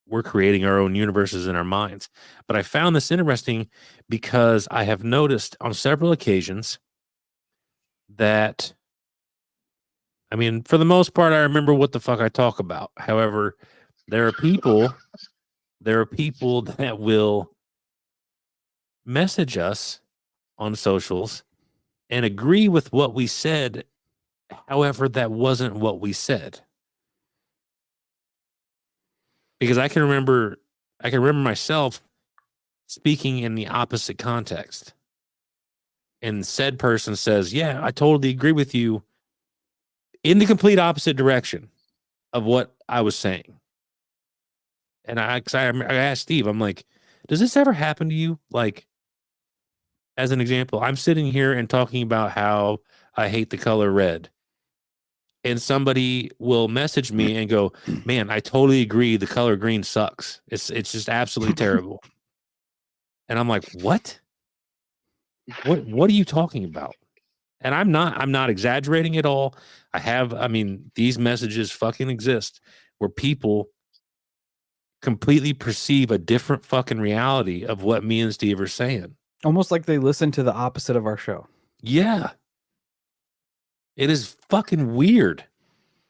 we're creating our own universes in our minds. But I found this interesting because I have noticed on several occasions that, I mean, for the most part, I remember what the fuck I talk about. However, there are people that will message us on socials and agree with what we said. However, that wasn't what we said. Because I can remember myself speaking in the opposite context. And said person says, yeah, I totally agree with you, in the complete opposite direction of what I was saying. And I asked Steve, I'm like, does this ever happen to you? Like, as an example, I'm sitting here and talking about how I hate the color red. And somebody will message me and go, man, I totally agree. The color green sucks. It's just absolutely terrible. And I'm like, what? What are you talking about? And I'm not exaggerating at all. I mean, these messages fucking exist where people completely perceive a different fucking reality of what me and Steve are saying. Almost like they listen to the opposite of our show. Yeah. It is fucking weird.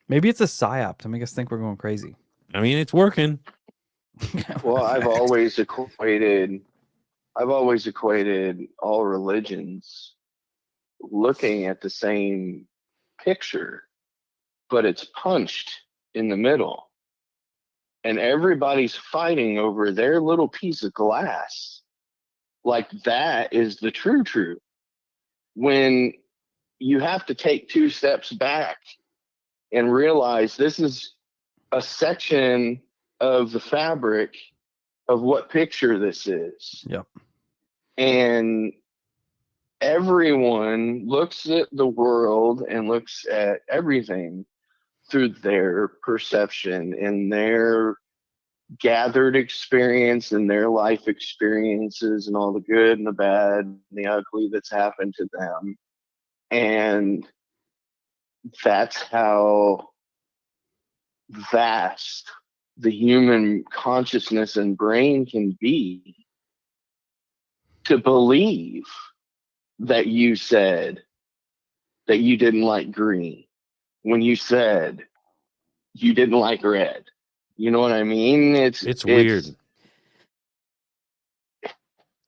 Maybe it's a psyop to make us think we're going crazy. I mean, it's working. Well, I've always equated all religions looking at the same picture, but it's punched in the middle. And everybody's fighting over their little piece of glass. Like that is the true. When you have to take 2 steps back and realize this is a section of the fabric of what picture this is. Yep. And everyone looks at the world and looks at everything through their perception and their gathered experience and their life experiences and all the good and the bad and the ugly that's happened to them. And that's how vast the human consciousness and brain can be, to believe that you said that you didn't like green when you said you didn't like red. You know what I mean? It's weird.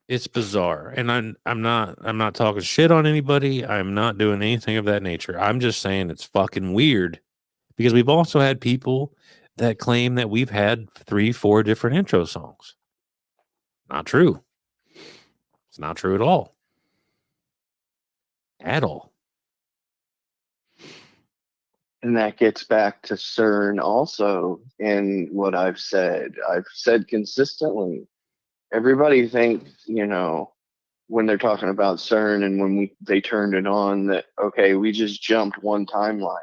It's bizarre. And I'm not talking shit on anybody. I'm not doing anything of that nature. I'm just saying it's fucking weird, because we've also had people that claim that we've had 3-4 different intro songs. Not true. It's not true at all. At all. And that gets back to CERN also in what I've said. I've said consistently, everybody thinks, when they're talking about CERN and when they turned it on, that, okay, we just jumped one timeline.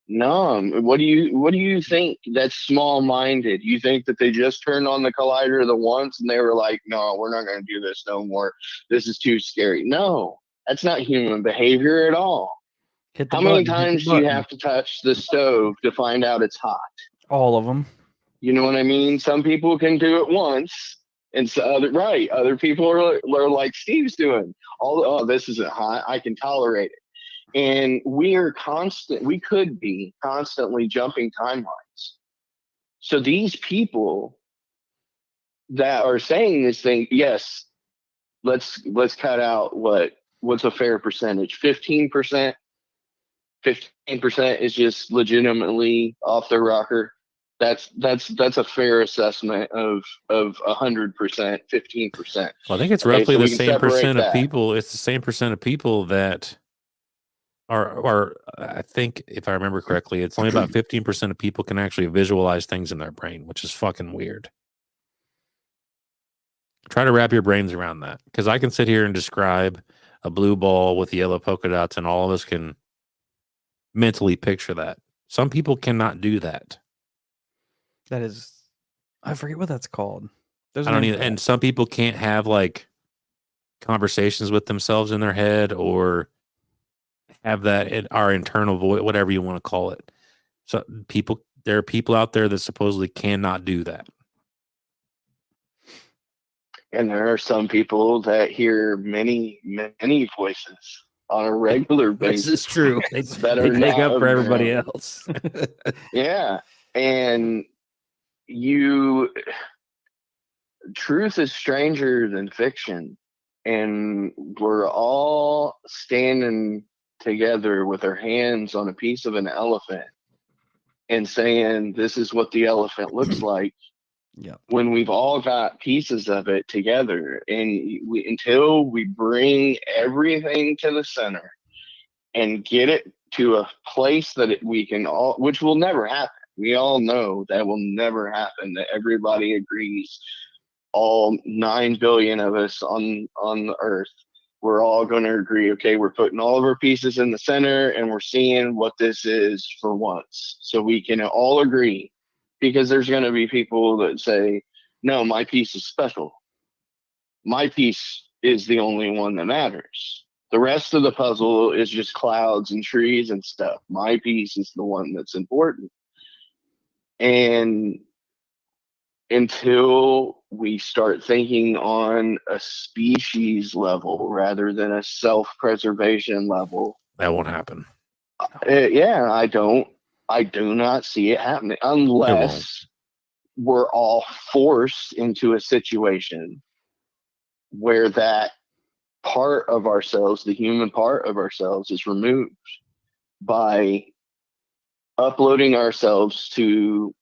No, what do you think? That's small-minded. You think that they just turned on the collider the once and they were like, no, we're not going to do this no more. This is too scary. No, that's not human behavior at all. How many times do you have to touch the stove to find out it's hot? All of them. You know what I mean? Some people can do it once, and other people are like Steve's doing. This isn't hot. I can tolerate it. And we could be constantly jumping timelines. So these people that are saying this thing, yes, let's cut out what's a fair percentage? 15%. 15% is just legitimately off the rocker. That's a fair assessment of 100%, 15%. Well, I think it's roughly the same percent of people. It's the same percent of people that are, I think, if I remember correctly, it's only about 15% of people can actually visualize things in their brain, which is fucking weird. Try to wrap your brains around that, because I can sit here and describe a blue ball with yellow polka dots, and all of us can mentally picture that. Some people cannot do that. That is I forget what that's called. There's I a don't name either. for And that. some people can't have like conversations with themselves in their head or have that in our internal voice, whatever you want to call it. So there are people out there that supposedly cannot do that. And there are some people that hear many, many voices on a regular This basis. is true. They That are take not up for of everybody them. else. Yeah. And truth is stranger than fiction. And we're all standing together with our hands on a piece of an elephant and saying, this is what the elephant looks like. Yeah. When we've all got pieces of it together, and until we bring everything to the center and get it to a place that we can all, which will never happen. We all know that will never happen, that everybody agrees, all 9 billion of us on the earth, we're all going to agree, okay, we're putting all of our pieces in the center and we're seeing what this is for once. So we can all agree, because there's going to be people that say, no, my piece is special. My piece is the only one that matters. The rest of the puzzle is just clouds and trees and stuff. My piece is the one that's important. And until we start thinking on a species level rather than a self-preservation level, That won't happen. yeah, I do not see it happening unless we're all forced into a situation where that part of ourselves, the human part of ourselves, is removed by uploading ourselves to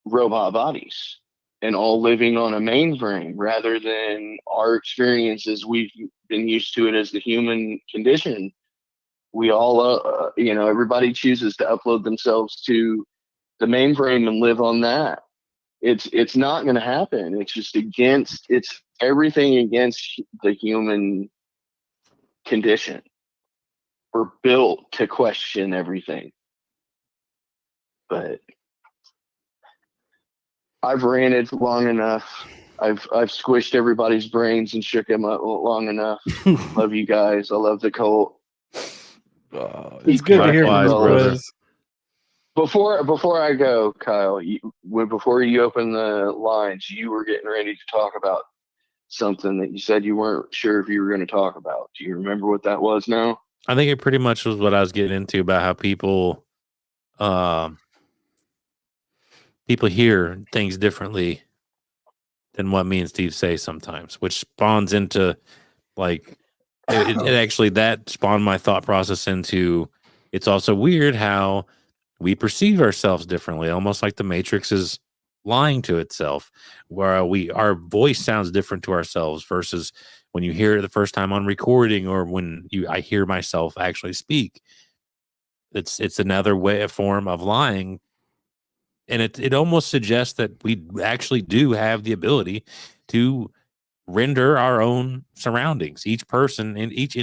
robot bodies and all living on a mainframe rather than our experiences. We've been used to it as the human condition. We all, everybody chooses to upload themselves to the mainframe and live on that. It's not going to happen. It's just it's everything against the human condition. We're built to question everything. But I've ranted long enough. I've squished everybody's brains and shook them up long enough. Love you guys. I love the cult. It's good to hear from Likewise, you, brother. Quiz. Before I go, Kyle, before you open the lines, you were getting ready to talk about something that you said you weren't sure if you were going to talk about. Do you remember what that was now? I think it pretty much was what I was getting into about how people hear things differently than what me and Steve say sometimes, which spawns into like it actually that spawned my thought process into it's also weird how we perceive ourselves differently, almost like the Matrix is lying to itself, where our voice sounds different to ourselves versus when you hear it the first time on recording or when I hear myself actually speak. It's another a form of lying. And it almost suggests that we actually do have the ability to render our own surroundings. Each person and each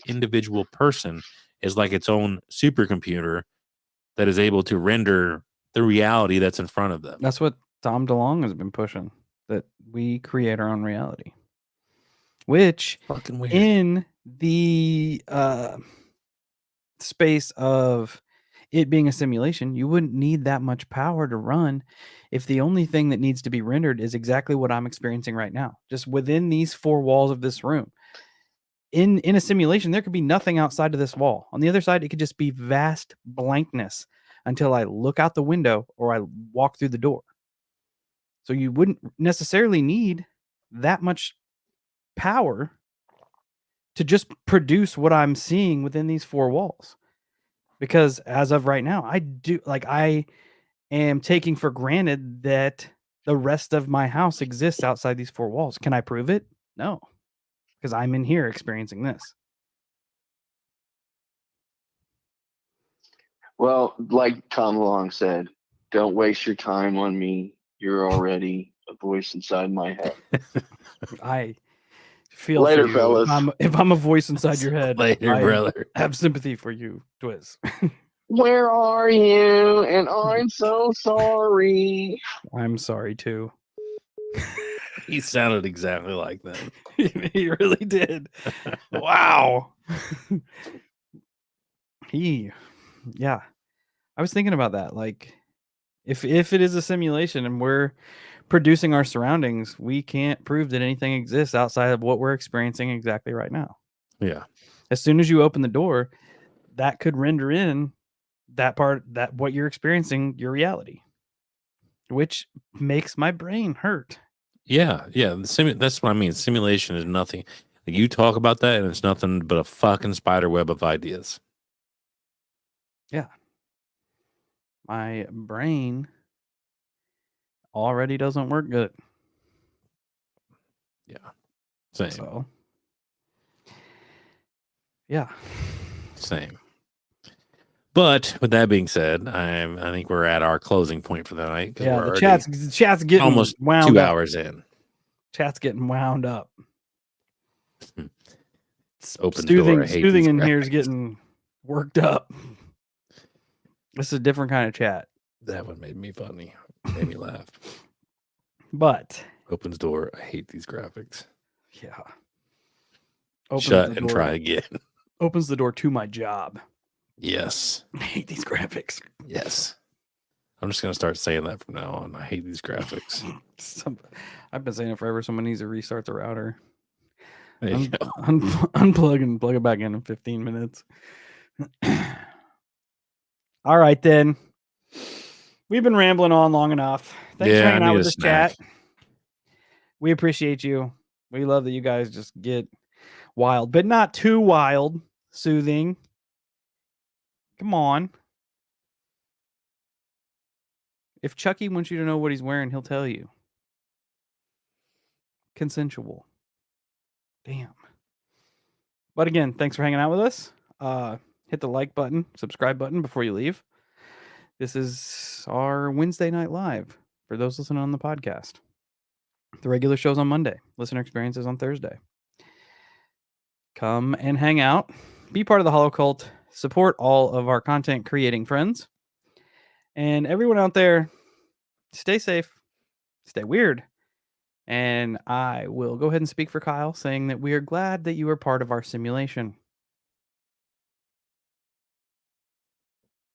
individual person is like its own supercomputer that is able to render the reality that's in front of them. That's what Tom DeLonge has been pushing, that we create our own reality. Which, Fucking weird. in the space of it being a simulation, you wouldn't need that much power to run if the only thing that needs to be rendered is exactly what I'm experiencing right now, just within these four walls of this room. In a simulation, there could be nothing outside of this wall. On the other side, it could just be vast blankness until I look out the window or I walk through the door. So you wouldn't necessarily need that much power to just produce what I'm seeing within these four walls. Because as of right now, I am taking for granted that the rest of my house exists outside these four walls. Can I prove it? No, because I'm in here experiencing this. Well, like Tom Long said, don't waste your time on me. You're already a voice inside my head. I feel Later, for you. fellas. If I'm a voice inside your head, Later, I brother. have sympathy for you, Twiz. Where are you? And I'm so sorry. I'm sorry too. He sounded exactly like that. He really did. Wow. Yeah. I was thinking about that. Like, if it is a simulation and we're producing our surroundings, we can't prove that anything exists outside of what we're experiencing exactly right now. Yeah. As soon as you open the door, that could render in that part, that what you're experiencing, your reality, which makes my brain hurt. Yeah. Yeah. That's what I mean. Simulation is nothing. Like, you talk about that, and it's nothing but a fucking spider web of ideas. Yeah. My brain already doesn't work good. Yeah. Same. So, yeah. Same. But with that being said, I think we're at our closing point for the night, because Yeah, we're the already chat's getting almost wound 2 up. hours in. Chat's getting wound up. Opens door. I hate Soothing these in here is graphics. getting worked up. This is a different kind of chat. That one made me funny. Made me laugh. But Opens door. I hate these graphics. yeah. Shut and try again. Opens the door to my job. Yes. I hate these graphics. Yes. I'm just gonna start saying that from now on. I hate these graphics. I've been saying it forever. Someone needs to restart the router. There you go. Unplug and plug it back in 15 minutes. All right, then. We've been rambling on long enough. Thanks for Yeah, I hanging out need with a us, snack. chat. We appreciate you. We love that you guys just get wild, but not too wild. Soothing. Come on. If Chucky wants you to know what he's wearing, he'll tell you. Consensual. Damn. But again, thanks for hanging out with us. Hit the like button, subscribe button before you leave. This is our Wednesday night live for those listening on the podcast. The regular show's on Monday. Listener experiences on Thursday. Come and hang out. Be part of the Hollow Cult. Support all of our content creating friends. And everyone out there, stay safe. Stay weird. And I will go ahead and speak for Kyle, saying that we are glad that you are part of our simulation.